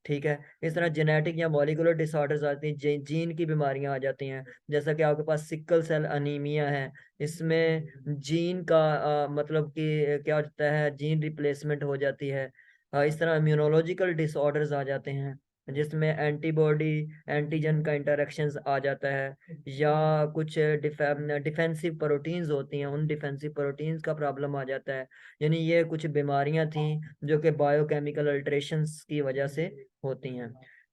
ठीक है, इस तरह जेनेटिक या मॉलिक्यूलर डिसऑर्डर्स आती हैं, जीन की बीमारियां आ जाती हैं, जैसा कि आपके पास सिकल सेल अनीमिया है। इसमें जीन का मतलब कि क्या होता है, जीन रिप्लेसमेंट हो जाती है। इस तरह इम्यूनोलॉजिकल डिसऑर्डर्स आ जाते हैं, जिसमें एंटीबॉडी एंटीजन का इंटरेक्शंस आ जाता है, या कुछ डिफेंसिव प्रोटीन्स होती हैं, उन डिफेंसिव प्रोटीन्स का प्रॉब्लम आ जाता है। यानी ये कुछ बीमारियां थी जो कि बायोकेमिकल अल्टरेशंस की वजह से होती हैं।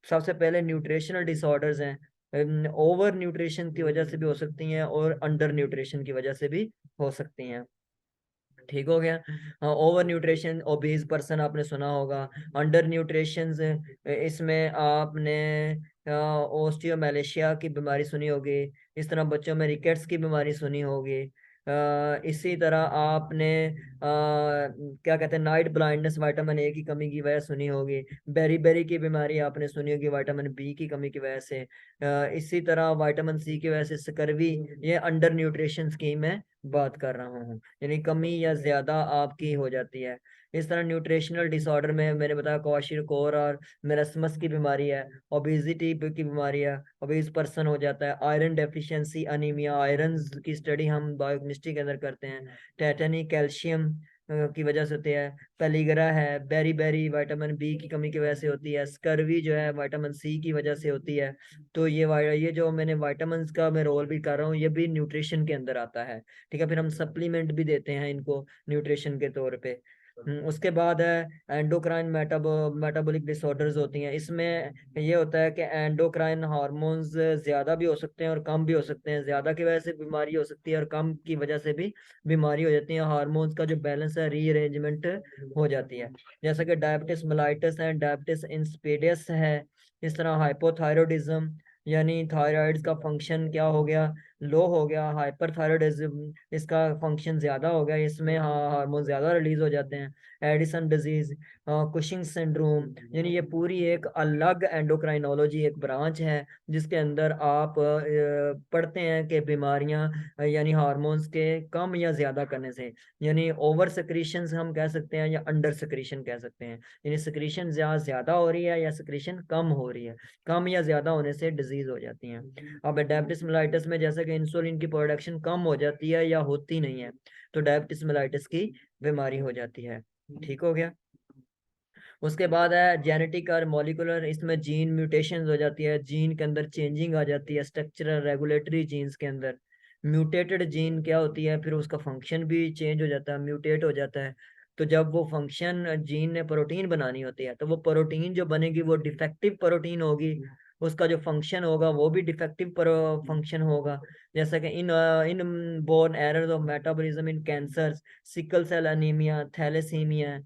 सबसे पहले न्यूट्रिशनल डिसऑर्डर्स हैं, ओवर न्यूट्रिशन की वजह से भी हो सकती हैं और अंडर न्यूट्रिशन की वजह से भी हो सकती हैं। ठीक हो गया। ओवर न्यूट्रिशन ओबीज पर्सन आपने सुना होगा। अंडर न्यूट्रिशन इसमें आपने ओस्टियोमेलेशिया की बीमारी सुनी होगी। इस तरह बच्चों में रिकेट्स की बीमारी सुनी होगी। इसी तरह आपने क्या कहते हैं नाइट ब्लाइंडनेस विटामिन ए की कमी की वजह सुनी होगी। बेरी बेरी की बीमारी आपने सुनी होगी विटामिन बी की कमी की वजह से। इसी तरह विटामिन सी की वजह से स्कर्वी, ये अंडर न्यूट्रिशन स्कीम में बात कर रहा हूँ, यानी कमी या ज्यादा आपकी हो जाती है। इस तरह न्यूट्रिशनल डिसऑर्डर में मैंने बताया क्वाशिरकोर और मेरस्मस की बीमारी है, ओबेसिटी की बीमारी है, ओबेस पर्सन हो जाता है, आयरन डेफिशिएंसी अनीमिया, आयरन की स्टडी हम बायोकेमिस्ट्री के अंदर करते हैं, टेटनी कैल्शियम की वजह से होती है, पेलिगरा है, बेरी बेरी विटामिन बी की कमी की वजह से होती है, स्कर्वी जो है विटामिन सी की वजह से होती है। तो ये जो मैंने विटामिन का मैं रोल भी कर रहा हूँ, ये भी न्यूट्रिशन के अंदर आता है। ठीक है, फिर हम सप्लीमेंट भी देते हैं इनको न्यूट्रिशन के तौर पे। उसके बाद है एंडोक्राइन मेटाबॉलिक डिसऑर्डर्स होती हैं। इसमें ये होता है कि एंडोक्राइन हार्मोन्स ज्यादा भी हो सकते हैं और कम भी हो सकते हैं, ज्यादा की वजह से बीमारी हो सकती है और कम की वजह से भी बीमारी हो जाती है, हार्मोन्स का जो बैलेंस है रीअरेंजमेंट हो जाती है। जैसा कि डायबिटिस मेलाइटस है, डायबिटिस इंसिपिडस है, इस तरह हाइपोथायरॉयडिज्म यानी थायराइड का फंक्शन क्या हो गया, लो हो गया, हाइपरथायरॉयडिज्म इसका फंक्शन ज्यादा हो गया, इसमें हार्मोन ज्यादा रिलीज हो जाते हैं। एडिसन डिजीज, कुशिंग सिंड्रोम, यानी ये पूरी एक अलग एंडोक्राइनोलॉजी एक ब्रांच है जिसके अंदर आप पढ़ते हैं कि बीमारियां यानी हार्मोन्स के कम या ज्यादा करने से, यानी ओवर सिक्रीशन हम कह सकते हैं या अंडर सिक्रीशन कह सकते हैं, यानी सिक्रीशन ज्यादा हो रही है या सिक्रीशन कम हो रही है, कम या ज्यादा होने से डिजीज हो जाती है। अब डायबिटिस मेलाइटिस में जैसे कि इंसुलिन की प्रोडक्शन कम हो जाती है या होती नहीं है, तो डायबिटिस मेलाइटिस की बीमारी हो जाती है। ठीक हो गया। उसके बाद है जेनेटिक और मॉलिकुलर, इसमें जीन म्यूटेशन हो जाती है, जीन के अंदर चेंजिंग आ जाती है, स्ट्रक्चरल रेगुलेटरी जीन्स के अंदर म्यूटेटेड जीन क्या होती है, फिर उसका फंक्शन भी चेंज हो जाता है, म्यूटेट हो जाता है। तो जब वो फंक्शन जीन ने प्रोटीन बनानी होती है, तो वो प्रोटीन जो बनेगी वो डिफेक्टिव प्रोटीन होगी, उसका जो फंक्शन होगा वो भी डिफेक्टिव फंक्शन होगा। जैसा कि inborn errors of metabolism in cancer, sickle cell anaemia, thalassaemia,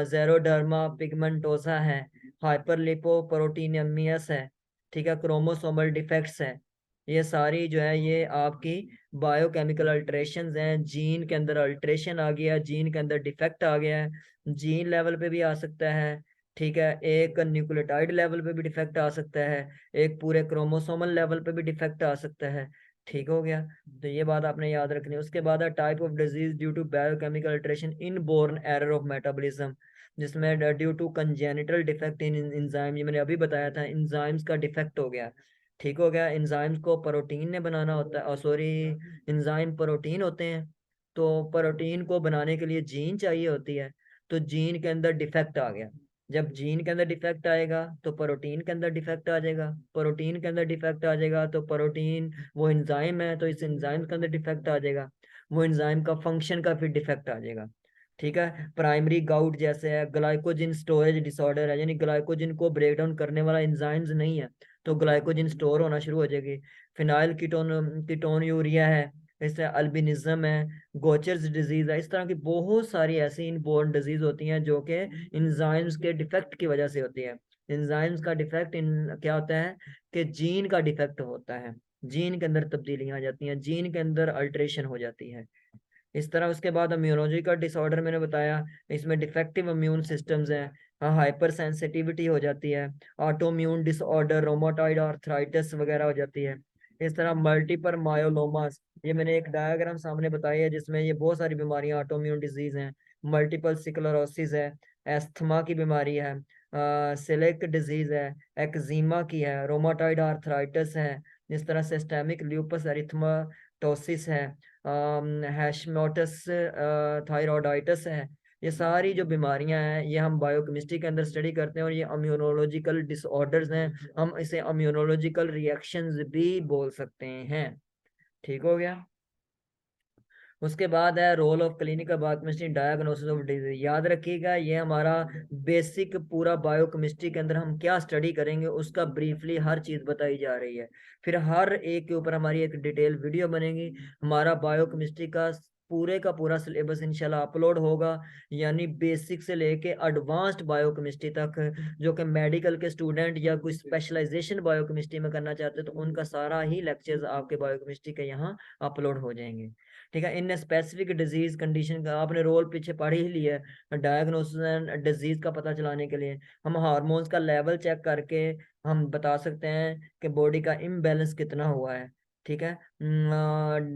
xeroderma pigmentosa है, हाइपरलिपोप्रोटीनेमियस है, ठीक है, क्रोमोसोमल डिफेक्ट्स है। ये सारी जो है ये आपकी बायोकेमिकल अल्टरेशंस हैं, जीन के अंदर अल्टरेशन आ गया, जीन के अंदर डिफेक्ट आ गया है, जीन लेवल पे भी आ सकता है। ठीक है, एक न्यूक्लियोटाइड लेवल पे भी डिफेक्ट आ सकता है, एक पूरे क्रोमोसोमल लेवल पे भी डिफेक्ट आ सकता है। ठीक हो गया। तो ये बात आपने याद रखनी है। उसके बाद है type of disease due to biochemical alteration inborn error of metabolism, जिसमें due to congenital defect in enzyme, ये मैंने अभी बताया था, एंजाइम्स का डिफेक्ट हो गया। ठीक हो गया, एंजाइम्स को प्रोटीन ने बनाना होता है, और सॉरी, एंजाइम प्रोटीन होते हैं, तो प्रोटीन को बनाने के लिए जीन चाहिए होती है, तो जीन के अंदर डिफेक्ट आ गया। जब जीन के अंदर डिफेक्ट आएगा तो प्रोटीन के अंदर डिफेक्ट आ जाएगा, प्रोटीन के अंदर डिफेक्ट आ जाएगा तो प्रोटीन वो एंजाइम है तो इस एंजाइम के अंदर डिफेक्ट आ जाएगा, वो एंजाइम का फंक्शन का फिर डिफेक्ट आ जाएगा। ठीक है, प्राइमरी गाउट जैसे है, ग्लाइकोजन स्टोरेज डिसऑर्डर है, यानी ग्लाइकोजन को ब्रेक डाउन करने वाला एंजाइम्स नहीं है, तो ग्लाइकोजन स्टोर होना शुरू हो जाएगी। फिनाइल कीटोन यूरिया है, इससे अल्बिनिज्म है, गोचर्स डिजीज है, इस तरह की बहुत सारी ऐसी इनबोर्न डिजीज होती हैं जो कि एंजाइम्स के डिफेक्ट की वजह से होती है। एंजाइम्स का डिफेक्ट इन क्या होता है कि जीन का डिफेक्ट होता है, जीन के अंदर तब्दीलियां आ जाती हैं, जीन के अंदर अल्टरेशन हो जाती है। इस तरह उसके बाद इम्यूनोलॉजिकल डिसऑर्डर मैंने बताया, इसमें डिफेक्टिव इम्यून सिस्टम्स हैं, हाँ, हाइपर सेंसिटिविटी हो जाती है, ऑटोम्यून डिसऑर्डर, रोमाटॉइड आर्थराइटिस वगैरह हो जाती है। इस तरह मल्टीपल मायोलोमास, ये मैंने एक डायग्राम सामने बताई है जिसमें ये बहुत सारी बीमारियां ऑटोम्यून डिजीज हैं, मल्टीपल स्क्लेरोसिस है, एस्थमा की बीमारी है, सिलिक डिजीज है, एक्जिमा की है, रोमाटॉइड आर्थराइटिस है, इस तरह सिस्टेमिक ल्यूपस एरिथमेटोसिस है, हैशमोटस थायरॉयडाइटिस है। ये सारी जो बीमारियां हैं ये हम बायोकेमिस्ट्री के अंदर स्टडी करते हैं और ये इम्यूनोलॉजिकल डिसऑर्डर्स हैं, हम इसे इम्यूनोलॉजिकल रिएक्शंस भी बोल सकते हैं। ठीक हो गया। उसके बाद है role of clinical biochemistry diagnosis of disease. याद रखिएगा ये हमारा बेसिक पूरा बायोकेमिस्ट्री के अंदर हम क्या स्टडी करेंगे उसका ब्रीफली हर चीज बताई जा रही है, फिर हर एक के ऊपर हमारी एक डिटेल वीडियो बनेगी। हमारा बायोकेमिस्ट्री का पूरा सिलेबस इंशाल्लाह अपलोड होगा, यानी बेसिक से लेके एडवांस्ड बायोकेमिस्ट्री तक, जो कि मेडिकल के स्टूडेंट या कोई स्पेशलाइजेशन बायोकेमिस्ट्री में करना चाहते हैं तो उनका सारा ही लेक्चर्स आपके बायोकेमिस्ट्री के यहाँ अपलोड हो जाएंगे। ठीक है, इन स्पेसिफिक डिजीज कंडीशन का आपने रोल पीछे पढ़ ही लिया है, डायग्नोसिस एंड डिजीज का पता चलाने के लिए हम हार्मोन्स का लेवल चेक करके हम बता सकते हैं कि बॉडी का इम्बैलेंस कितना हुआ है। ठीक है।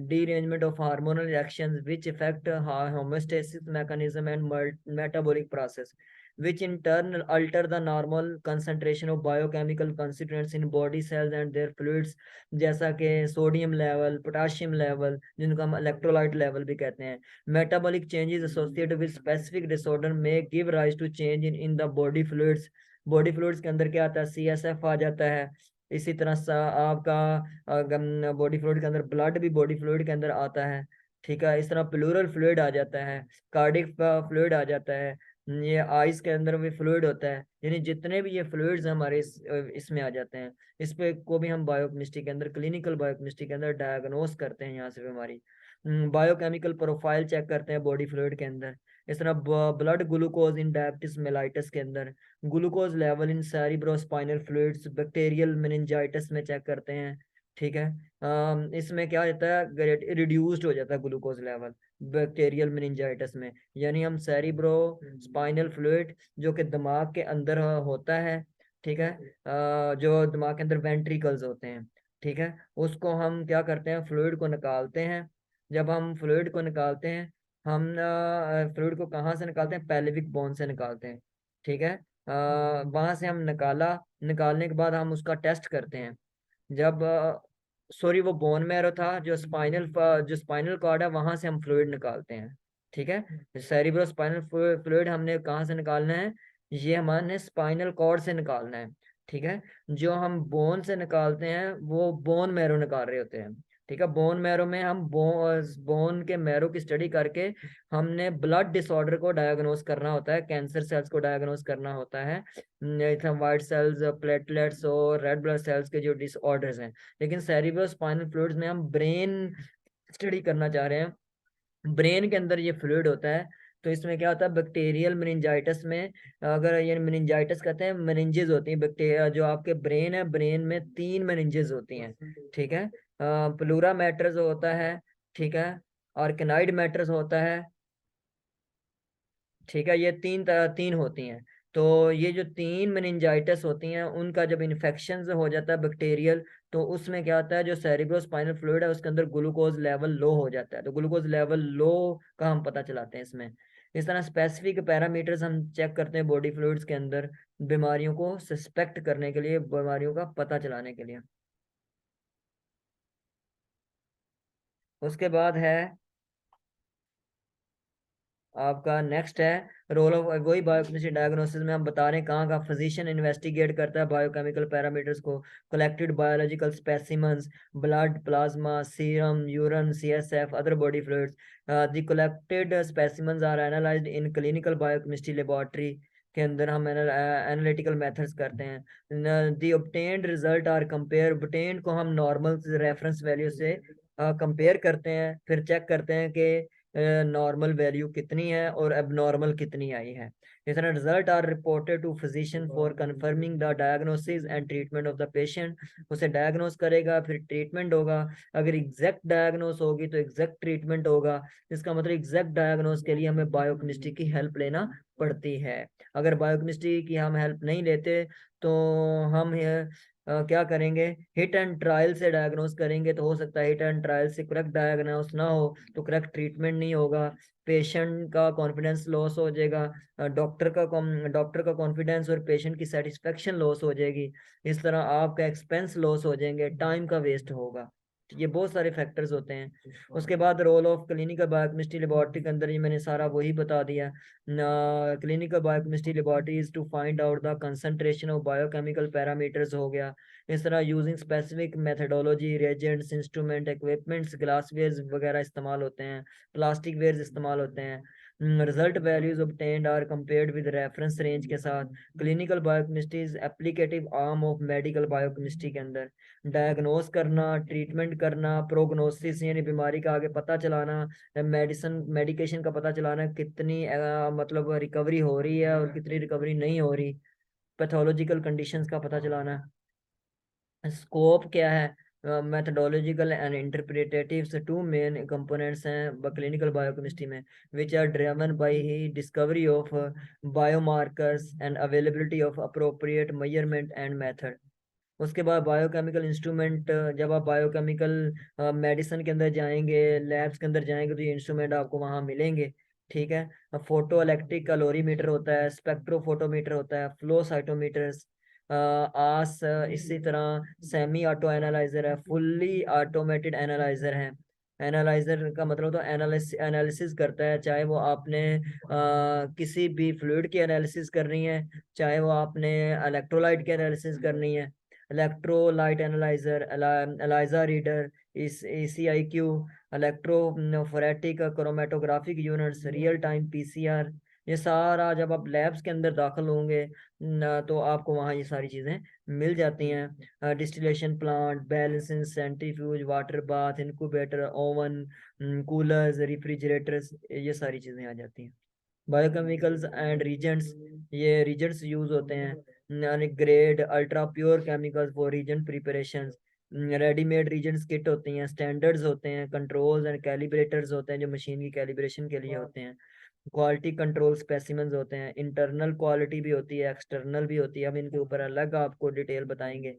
Derangement of hormonal reactions which affect homeostasis mechanism and metabolic process which in turn alter the normal concentration of biochemical constituents in body cells and their fluids, जैसा कि सोडियम लेवल, पोटाशियम लेवल, जिनको हम electrolyte level भी कहते हैं। Metabolic changes associated with specific disorder में give rise to change in the body fluids. Body fluids के अंदर क्या आता है, CSF आ जाता है। इसी तरह आपका बॉडी फ्लूइड के अंदर ब्लड भी बॉडी फ्लूइड के अंदर आता है। ठीक है, इस तरह प्लूरल फ्लूइड आ जाता है, कार्डिक फ्लूइड आ जाता है, ये आइस के अंदर भी फ्लूइड होता है। यानी जितने भी ये फ्लूइड्स हमारे इसमें आ जाते हैं, इस पे को भी हम बायोकेमिस्ट्री के अंदर, क्लिनिकल बायोकेमिस्ट्री के अंदर डायग्नोस करते हैं यहाँ से बीमारी। बायोकेमिकल प्रोफाइल चेक करते हैं बॉडी फ्लूइड के अंदर। इस तरह blood glucose in diabetes mellitus के अंदर, glucose level in cerebrospinal fluids, bacterial meningitis में चेक करते हैं। ठीक है, इसमें क्या होता है, रिड्यूस्ड हो जाता है ग्लूकोज लेवल बैक्टीरियल मेनिंजाइटिस में। यानी हम सेरिब्रो स्पाइनल फ्लूइड जो कि दिमाग के अंदर होता है, ठीक है, जो दिमाग के अंदर वेंट्रिकल्स होते हैं, ठीक है, उसको हम क्या करते हैं, फ्लूइड को निकालते हैं। जब हम फ्लूइड को निकालते हैं, हम फ्लूइड को कहाँ से निकालते हैं, पेल्विक बोन से निकालते हैं। ठीक है, वहां से हम निकालने के बाद हम उसका टेस्ट करते हैं। जब सॉरी, वो बोन मैरो था, जो स्पाइनल कॉर्ड है वहां से हम फ्लूइड निकालते हैं। ठीक है, सेरिब्रो स्पाइनल फ्लूइड हमने कहाँ से निकालना है, ये हमने स्पाइनल कॉर्ड से निकालना है। ठीक है, जो हम बोन से निकालते हैं वो बोन मैरो निकाल रहे होते हैं। ठीक है, बोन मैरो में हम बोन के मैरो की स्टडी करके हमने ब्लड डिसऑर्डर को डायग्नोस करना होता है, कैंसर सेल्स को डायग्नोस करना होता है, वाइट सेल्स, प्लेटलेट्स और रेड ब्लड सेल्स के जो डिसऑर्डर्स हैं। लेकिन सेरिब्रो स्पाइनल फ्लूइड्स में हम ब्रेन स्टडी करना चाह रहे हैं, ब्रेन के अंदर ये फ्लूइड होता है। तो इसमें क्या होता है, बैक्टीरियल मेनिंजाइटिस में, अगर ये मेनिंजाइटिस कहते हैं, मेनिंजेस होती हैं बैक्टीरिया, जो आपके ब्रेन है, ब्रेन में 3 मेनिंजेस होती हैं। ठीक है, प्लूरा मैटर्स होता है, ठीक है, ऑर्किनाइड मैटर्स होता है। ठीक है, ये तीन होती हैं। तो ये जो 3 मेनिंजाइटिस होती हैं, उनका जब इन्फेक्शन हो जाता है बैक्टीरियल, तो उसमें क्या होता है, जो सेरिब्रोस्पाइनल फ्लूइड है उसके अंदर ग्लूकोज लेवल लो हो जाता है। तो ग्लूकोज लेवल लो का हम पता चलाते हैं इसमें। इस तरह स्पेसिफिक पैरामीटर्स हम चेक करते हैं बॉडी फ्लूइड्स के अंदर, बीमारियों को सस्पेक्ट करने के लिए, बीमारियों का पता चलाने के लिए। उसके बाद है आपका नेक्स्ट है रोल ऑफ, वही बायोकेमिस्ट्री डायग्नोसिस में हम बता रहे हैं कहाँ का फिजिशियन इन्वेस्टिगेट करता है बायोकेमिकल पैरामीटर्स को। Collected biological specimens, blood, plasma, serum, urine, CSF, other body fluids, the collected specimens are analysed in clinical biochemistry laboratory के अंदर हम एनालिटिकल मेथड्स करते हैं। The obtained result are compare, obtained को हम नॉर्मल रेफरेंस वैल्यू से compare करते हैं, फिर चेक करते हैं कि नॉर्मल वैल्यू कितनी है और एबनॉर्मल कितनी आई है। इस तरह result are reported to physician for confirming the diagnosis and treatment of the patient. उसे डायग्नोस करेगा, फिर ट्रीटमेंट होगा। अगर एग्जैक्ट डायग्नोस होगी तो एग्जैक्ट ट्रीटमेंट होगा। इसका मतलब एग्जैक्ट डायग्नोस के लिए हमें बायोकेमिस्ट्री की हेल्प लेना पड़ती है। अगर बायोकेमिस्ट्री की हम हेल्प नहीं लेते तो हम क्या करेंगे, हिट एंड ट्रायल से डायग्नोस करेंगे। तो हो सकता है हिट एंड ट्रायल से करेक्ट डायग्नोस ना हो तो करेक्ट ट्रीटमेंट नहीं होगा, पेशेंट का कॉन्फिडेंस लॉस हो जाएगा, डॉक्टर का कॉन्फिडेंस और पेशेंट की सेटिस्फेक्शन लॉस हो जाएगी। इस तरह आपका एक्सपेंस लॉस हो जाएंगे, टाइम का वेस्ट होगा। तो ये बहुत सारे फैक्टर्स होते हैं। उसके बाद role of clinical biochemistry laboratory के अंदर ये मैंने सारा वही बता दिया। Clinical biochemistry laboratory is to find out the concentration of biochemical parameters हो गया। इस तरह using specific methodology, reagents, instrument, equipments, glasswares वगैरह इस्तेमाल होते हैं, प्लास्टिक वेयर्स इस्तेमाल होते हैं। Result values obtained are compared with reference range के साथ। Clinical biochemistry is applicative arm of medical biochemistry के अंदर। डायग्नोस करना, ट्रीटमेंट करना, प्रोग्नोसिस यानी बीमारी का आगे पता चलाना, मेडिकेशन का पता चलाना, कितनी मतलब रिकवरी हो रही है और कितनी रिकवरी नहीं हो रही, पैथोलॉजिकल कंडीशंस का पता चलाना। स्कोप क्या है, methodological and interpretative, two main components हैं क्लिनिकल बायोकेमिस्ट्री में, which are driven by he discovery of biomarkers and availability of appropriate measurement and method. उसके बाद बायोकेमिकल इंस्ट्रूमेंट, जब आप बायोकेमिकल मेडिसिन के अंदर जाएंगे, लैब्स के अंदर जाएंगे, तो ये इंस्ट्रूमेंट आपको वहाँ मिलेंगे। ठीक है। फोटो इलेक्ट्रिक कैलोरीमीटर होता है, स्पेक्ट्रोफोटोमीटर होता है, फ्लो साइटोमीटर्स, आस इसी तरह सेमी ऑटो एनालाइजर है, फुल्ली ऑटोमेटेड एनालाइजर है। एनालाइजर का मतलब तो एनालिसिस करता है, चाहे वो आपने किसी भी फ्लूइड की एनालिसिस करनी है, चाहे वो आपने इलेक्ट्रोलाइट की एनालिसिस करनी है। इलेक्ट्रोलाइट एनालाइजर, एलाइजा रीडर, इस ACIQ, electrophoretic chromatographic units, real time PCR, ये सारा जब आप लैब्स के अंदर दाखिल होंगे तो आपको वहाँ ये सारी चीज़ें मिल जाती हैं। Distillation plant, balancing, centrifuge, water bath, incubator, oven, coolers, refrigerators, ये सारी चीज़ें आ जाती हैं। बायोकेमिकल्स एंड रीजेंट्स, ये रीजेंट्स यूज होते हैं, यानी grade ultra pure chemicals for reagent preparations. Readymade reagents kit होती हैं, स्टैंडर्ड्स होते हैं, कंट्रोल्स एंड कैलिब्रेटर्स होते हैं जो मशीन की कैलिब्रेशन के लिए होते हैं। क्वालिटी कंट्रोल स्पेसिमेंस होते हैं, इंटरनल क्वालिटी भी होती है, एक्सटर्नल भी होती है, हम इनके ऊपर अलग आपको डिटेल बताएंगे।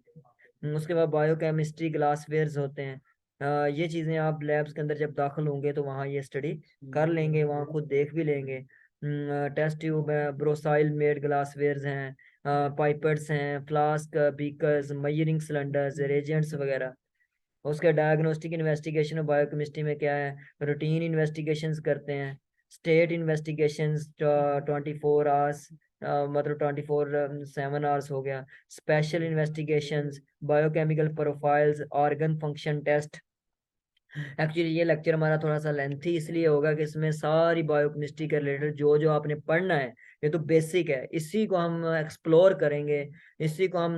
उसके बाद बायोकेमिस्ट्री ग्लासवेयर्स होते हैं। ये चीज़ें आप लैब्स के अंदर जब दाखिल होंगे तो वहाँ ये स्टडी कर लेंगे, वहाँ खुद देख भी लेंगे। टेस्ट ट्यूब है, ब्रोसाइल मेड ग्लासवेयर्स हैं, पाइपर्स हैं, फ्लास्क, बीकर्स, मयरिंग सिलेंडर्स, रेजेंट्स वगैरह। उसके डायग्नोस्टिक इन्वेस्टिगेशन और बायोकेमिस्ट्री में क्या है, रूटीन इन्वेस्टिगेशंस करते हैं, स्टेट इन्वेस्टिगेशंस 24 आवर्स, मतलब 24/7 हो गया, special investigations, biochemical profiles, organ function test. Actually ये लेक्चर हमारा थोड़ा सा लेंथी इसलिए होगा कि इसमें सारी बायोकेमिस्ट्री के रिलेटेड जो जो आपने पढ़ना है, ये तो बेसिक है, इसी को हम एक्सप्लोर करेंगे, इसी को हम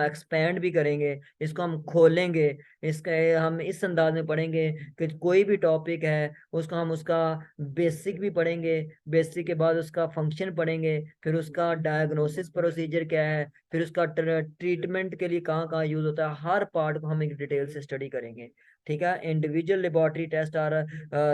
एक्सपेंड भी करेंगे, इसको हम खोलेंगे। इसके हम इस अंदाज में पढ़ेंगे कि कोई भी टॉपिक है उसका हम उसका बेसिक भी पढ़ेंगे, बेसिक के बाद उसका फंक्शन पढ़ेंगे, फिर उसका डायग्नोसिस प्रोसीजर क्या है, फिर उसका ट्रीटमेंट के लिए कहाँ कहाँ यूज होता है, हर पार्ट को हम एक डिटेल से स्टडी करेंगे। ठीक है। Individual laboratory test are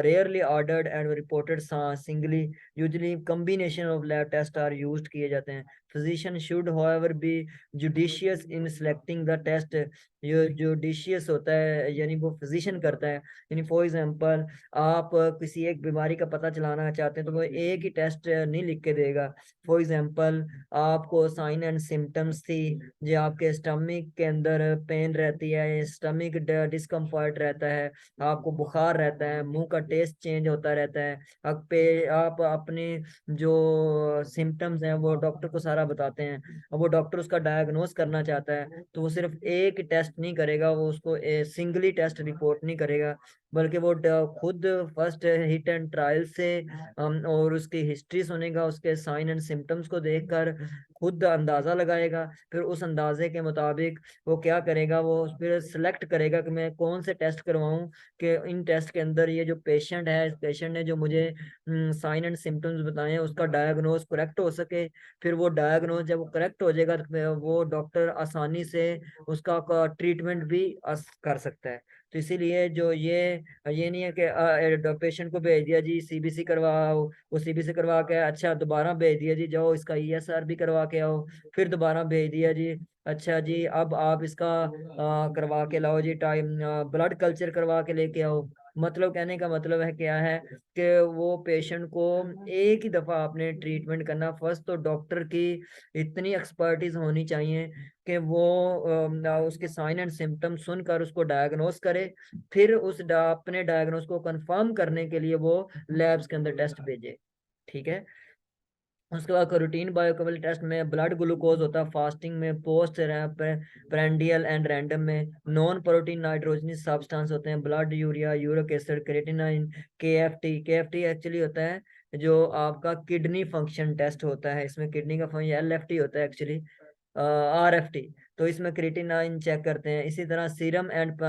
rarely ordered and reported singly, usually combination of lab test are used किए जाते हैं। Physician should however be judicious in selecting the test, ये जुडिशियस होता है यानी वो फिजिशियन करता है। यानी फॉर एग्जांपल आप किसी एक बीमारी का पता चलाना चाहते हैं तो वो एक ही टेस्ट नहीं लिख के देगा। फॉर एग्जांपल आपको साइन एंड सिम्टम्स थी, जो आपके स्टमक के अंदर पेन रहती है, स्टमक डिस्कम्फर्ट रहता है, आपको बुखार रहता है, मुंह का टेस्ट चेंज होता रहता है, आप अपने जो सिम्टम्स हैं वो डॉक्टर को सारा बताते हैं, और वो डॉक्टर उसका डायग्नोस करना चाहता है तो वो सिर्फ एक टेस्ट नहीं करेगा, वो उसको सिंगली टेस्ट रिपोर्ट नहीं करेगा, बल्कि वो खुद फर्स्ट हिट एंड ट्रायल से और उसकी हिस्ट्री सुनेगा, उसके साइन एंड सिम्टम्स को देखकर खुद अंदाजा लगाएगा, फिर उस अंदाजे के मुताबिक वो क्या करेगा, वो फिर सिलेक्ट करेगा कि मैं कौन से टेस्ट करवाऊं, कि इन टेस्ट के अंदर ये जो पेशेंट है, इस पेशेंट ने जो मुझे साइन एंड सिम्टम्स बताए हैं उसका डायग्नोस करेक्ट हो सके। फिर वो डायग्नोस जब वो करेक्ट हो जाएगा तो वो डॉक्टर आसानी से उसका ट्रीटमेंट भी कर सकता है। तो इसीलिए जो ये नहीं है कि पेशेंट को भेज दिया जी CBC करवाओ, वो CBC करवा के अच्छा दोबारा भेज दिया जी जाओ इसका ESR भी करवा के आओ, फिर दोबारा भेज दिया जी अच्छा जी अब आप इसका करवा के लाओ जी टाइम, ब्लड कल्चर करवा के लेके आओ। मतलब कहने का मतलब है क्या है कि वो पेशेंट को एक ही दफा आपने ट्रीटमेंट करना, फर्स्ट तो डॉक्टर की इतनी एक्सपर्टीज होनी चाहिए कि वो उसके साइन एंड सिम्टम सुनकर उसको डायग्नोस करे, फिर अपने डायग्नोस को कंफर्म करने के लिए वो लैब्स के अंदर टेस्ट भेजे। ठीक है। उसके बाद रूटीन बायोकेमिकल टेस्ट में ब्लड ग्लूकोज होता है, फास्टिंग में, पोस्ट प्रेंडियल एंड रैंडम में, नॉन प्रोटीन नाइट्रोजनस सब्सटेंस होते हैं, blood urea, uric acid, creatinine, KFT actually होता है जो आपका किडनी फंक्शन टेस्ट होता है, इसमें किडनी का फंक्शन LFT होता है एक्चुअली, RFT। तो इसमें क्रिएटिनाइन चेक करते हैं। इसी तरह serum and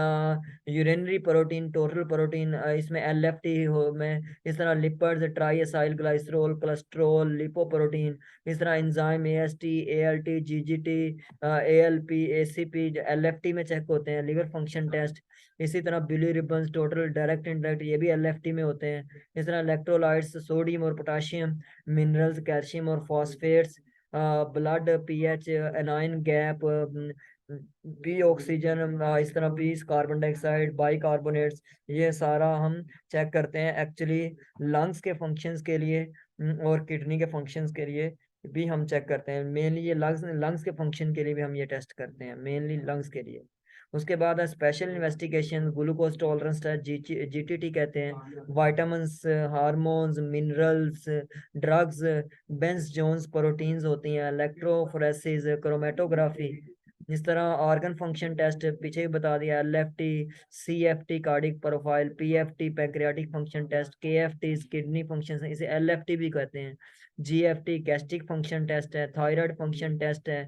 urinary protein, total protein, इसमें LFT हो में, इस तरह lipids, try acyl glycerol, cholesterol, lipoprotein, इस तरह enzyme AST, ALT, GGT, ALP, ACP जो LFT में चेक होते हैं, लिवर फंक्शन टेस्ट। इसी तरह बिलीरुबिन, टोटल, डायरेक्ट, इनडायरेक्ट, ये भी LFT में होते हैं। इस तरह इलेक्ट्रोलाइट्स, सोडियम और पोटाशियम, मिनरल्स, कैल्शियम और phosphates, blood pH, anion gap, B oxygen, इस तरह बीस कार्बन डाइऑक्साइड, बाइकार्बोनेट्स, ये सारा हम चेक करते हैं एक्चुअली लंग्स के फंक्शंस के लिए, और किडनी के फंक्शंस के लिए भी हम चेक करते हैं। मेनली ये लंग्स लंग्स के फंक्शन के लिए भी हम ये टेस्ट करते हैं, मेनली लंग्स के लिए। उसके बाद है special investigation, glucose tolerance test, GTT कहते हैं, vitamins, hormones, minerals, drugs, Bence Jones proteins होती हैं, इलेक्ट्रोफोरेसिस, क्रोमेटोग्राफी। इस तरह ऑर्गन फंक्शन टेस्ट पीछे ही बता दिया, LFT, CFT cardiac profile, PFT pancreatic function test, KFT kidney function, इसे एलएफटी भी कहते हैं, जीएफटी गैस्ट्रिक फंक्शन टेस्ट है, थायराइड फंक्शन टेस्ट है,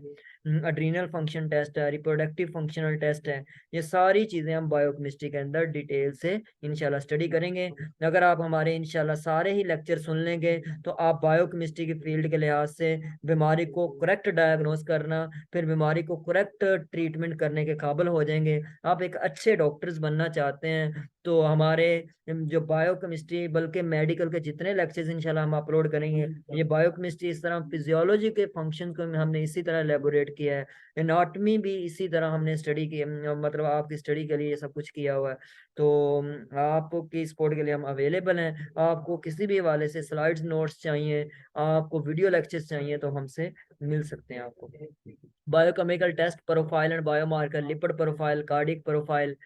एड्रीनल फंक्शन टेस्ट है, रिप्रोडक्टिव फंक्शनल टेस्ट है। ये सारी चीजें हम बायोकेमिस्ट्री के अंदर डिटेल से इंशाल्लाह स्टडी करेंगे। अगर आप हमारे इंशाल्लाह सारे ही लेक्चर सुन लेंगे तो आप बायोकेमिस्ट्री की फील्ड के लिहाज से बीमारी को करेक्ट डायग्नोस करना, फिर बीमारी को करेक्ट ट्रीटमेंट करने के काबिल हो जाएंगे। आप एक अच्छे डॉक्टर्स बनना चाहते हैं तो हमारे जो बायोकेमिस्ट्री बल्कि मेडिकल के जितने लेक्चर्स इंशाल्लाह हम अपलोड करेंगे, ये बायोकेमिस्ट्री इस तरह फिजियोलॉजी के फंक्शन को हमने इसी तरह एलेबोरेट किया है, एनाटॉमी भी इसी तरह हमने स्टडी की, मतलब आपकी स्टडी के लिए ये सब कुछ किया हुआ है। तो आपकी सपोर्ट के लिए हम अवेलेबल हैं। आपको किसी भी हवाले से स्लाइड्स नोट्स चाहिए, आपको वीडियो लेक्चर्स चाहिए, तो हमसे मिल सकते हैं आपको। Biochemical test, profile and biomarker, lipid profile, cardiac profile,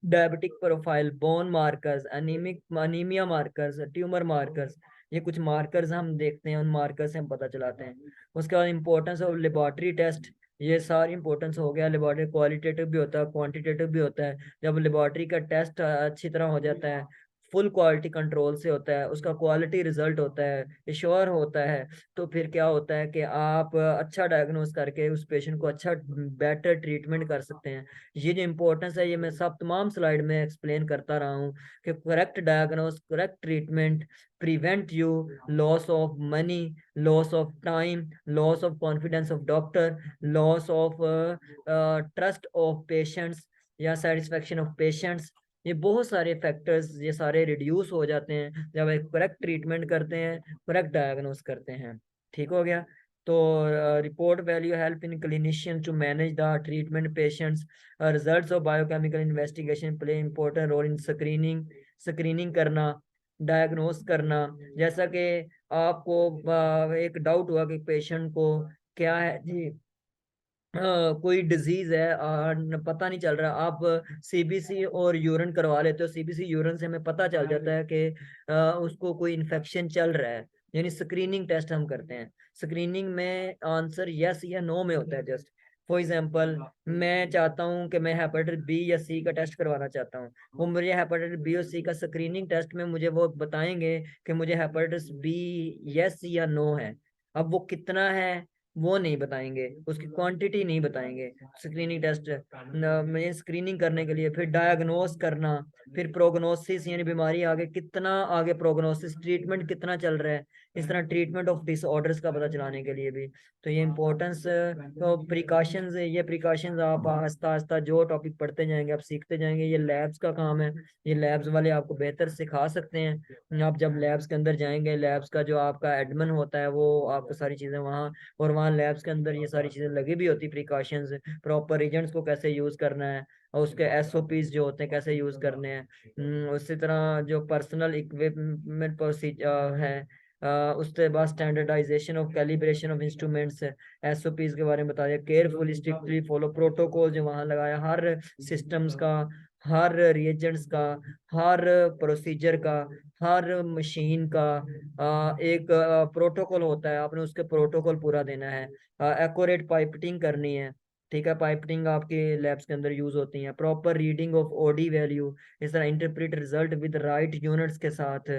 diabetic profile, bone markers, anaemia markers, tumour markers, ये कुछ मार्कर्स हम देखते हैं, उन मार्कर्स से हम पता चलाते हैं। उसके बाद इंपॉर्टेंस ऑफ लेबोरेटरी टेस्ट, ये सारी इंपॉर्टेंस हो गया। लेबोरेटरी क्वालिटेटिव भी होता है, क्वांटिटेटिव भी होता है। जब लेबोरेटरी का टेस्ट अच्छी तरह हो जाता है, फुल क्वालिटी कंट्रोल से होता है, उसका क्वालिटी रिजल्ट होता है, श्योर होता है, तो फिर क्या होता है कि आप अच्छा डायग्नोस करके उस पेशेंट को अच्छा बेटर ट्रीटमेंट कर सकते हैं। ये जो इम्पोर्टेंस है ये मैं सब तमाम स्लाइड में एक्सप्लेन करता रहा हूँ कि correct diagnose, correct treatment prevent you loss of money, loss of time, loss of confidence of doctor, loss of trust of patients या सेटिस्फेक्शन ऑफ पेशेंट्स। ये बहुत सारे फैक्टर्स, ये सारे रिड्यूस हो जाते हैं जब एक करेक्ट ट्रीटमेंट करते हैं, करेक्ट डायग्नोस करते हैं। ठीक हो गया। तो report value help in clinician to manage the treatment patients, results of biochemical investigation play important role in screening, screening करना, डायग्नोस करना। जैसा कि आपको एक डाउट हुआ कि पेशेंट को क्या है जी, कोई डिजीज है और पता नहीं चल रहा, आप सीबीसी और यूरिन करवा लेते हो, सीबीसी यूरिन से हमें पता चल जाता है कि उसको कोई इन्फेक्शन चल रहा है, यानी स्क्रीनिंग टेस्ट हम करते हैं। स्क्रीनिंग में आंसर यस या नो में होता है। जस्ट फॉर एग्जांपल, मैं चाहता हूं कि मैं हेपेटाइटिस बी या सी का टेस्ट करवाना चाहता हूं, वो मुझे हेपेटाइटिस बी और सी का स्क्रीनिंग टेस्ट में मुझे वो बताएंगे कि मुझे हेपेटाइटिस बी यस या नो है। अब वो कितना है वो नहीं बताएंगे, उसकी क्वांटिटी नहीं बताएंगे। स्क्रीनिंग टेस्ट में स्क्रीनिंग करने के लिए, फिर डायग्नोस करना, फिर प्रोग्नोसिस यानी बीमारी आगे कितना, आगे प्रोग्नोसिस ट्रीटमेंट कितना चल रहा है, इस तरह ट्रीटमेंट ऑफ डिसऑर्डर्स का पता चलाने के लिए भी। तो ये इंपॉर्टेंस, तो प्रिकॉशंस, ये प्रिकॉशंस आप आस्ता आस्ता जो टॉपिक पढ़ते जाएंगे आप सीखते जाएंगे। ये लैब्स का काम है, ये लैब्स वाले आपको बेहतर सिखा सकते हैं। आप जब लैब्स के अंदर जाएंगे, लैब्स का जो आपका एडमिन होता है वो आपको सारी चीजें वहाँ, और वहाँ लैब्स के अंदर ये सारी चीजें लगी भी होती, प्रिकॉशंस, प्रॉपर एजेंट्स को कैसे यूज करना है, और उसके एसओपीज जो होते हैं कैसे यूज करने हैं। उसी तरह जो पर्सनल इक्विपमेंट प्रोसीजर है, उसके बाद standardisation of calibration of instruments, SOPs के बारे में बताया, केयरफुली स्ट्रिक्टली फॉलो प्रोटोकॉल जो वहाँ लगाया, हर सिस्टम्स का, हर रिएजेंट्स का, हर प्रोसीजर का, हर मशीन का एक प्रोटोकॉल होता है, आपने उसके प्रोटोकॉल पूरा देना है। एक्यूरेट पाइपटिंग करनी है, ठीक है, पाइपटिंग आपके लैब्स के अंदर यूज होती है। Proper reading of OD value, इस तरह interpret result with right units के साथ,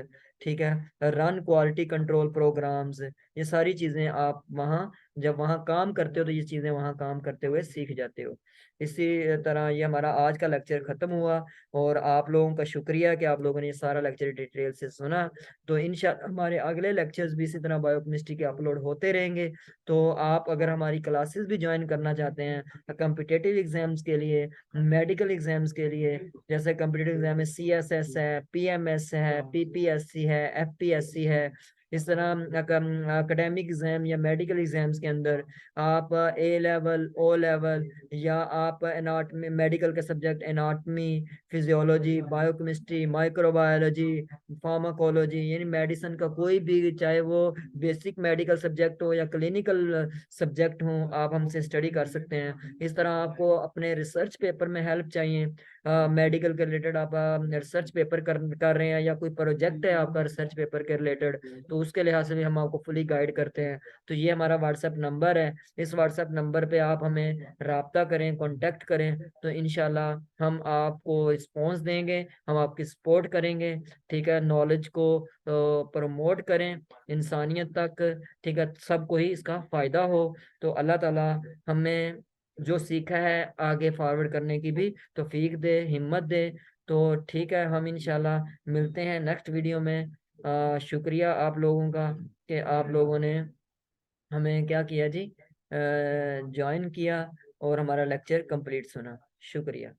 ठीक है। रन क्वालिटी कंट्रोल प्रोग्राम्स, ये सारी चीजें आप वहाँ जब वहाँ काम करते हो तो ये चीजें वहाँ काम करते हुए सीख जाते हो। इसी तरह ये हमारा आज का लेक्चर खत्म हुआ, और आप लोगों का शुक्रिया कि आप लोगों ने ये सारा लेक्चर डिटेल से सुना। तो इंशाल्लाह हमारे अगले लेक्चर्स भी इसी तरह बायोकेमिस्ट्री के अपलोड होते रहेंगे। तो आप अगर हमारी क्लासेस भी ज्वाइन करना चाहते हैं कम्पिटेटिव एग्जाम्स के लिए, मेडिकल एग्जाम्स के लिए, जैसे कम्पिटेटिव एग्जाम में सीएसएस है, पीएमएस है, पीपीएससी है, एफपीएससी है, इस तरह एकेडमिक एग्जाम या मेडिकल एग्जाम्स के अंदर आप ए लेवल, ओ लेवल, या आप एनाटमी, मेडिकल के subject anatomy, physiology, biochemistry, microbiology, pharmacology, यानी मेडिसिन का कोई भी, चाहे वो बेसिक मेडिकल सब्जेक्ट हो या क्लिनिकल सब्जेक्ट हो, आप हमसे स्टडी कर सकते हैं। इस तरह आपको अपने रिसर्च पेपर में हेल्प चाहिए, मेडिकल के रिलेटेड आप रिसर्च पेपर कर रहे हैं, या कोई प्रोजेक्ट है आपका रिसर्च पेपर के रिलेटेड, तो उसके लिहाज से भी हम आपको फुली गाइड करते हैं। तो ये हमारा व्हाट्सएप नंबर है, इस व्हाट्सएप नंबर पे आप हमें राब्ता करें, कांटेक्ट करें, तो इंशाल्लाह हम आपको रिस्पॉन्स देंगे, हम आपकी सपोर्ट करेंगे। ठीक है, नॉलेज को प्रमोट करें इंसानियत तक। ठीक है, सबको ही इसका फायदा हो। तो अल्लाह ताला हमें जो सीखा है आगे फॉरवर्ड करने की भी तौफीक दे, हिम्मत दे। तो ठीक है, हम इंशाल्लाह मिलते हैं नेक्स्ट वीडियो में। शुक्रिया आप लोगों का कि आप लोगों ने हमें क्या किया जी, ज्वाइन किया और हमारा लेक्चर कंप्लीट सुना। शुक्रिया।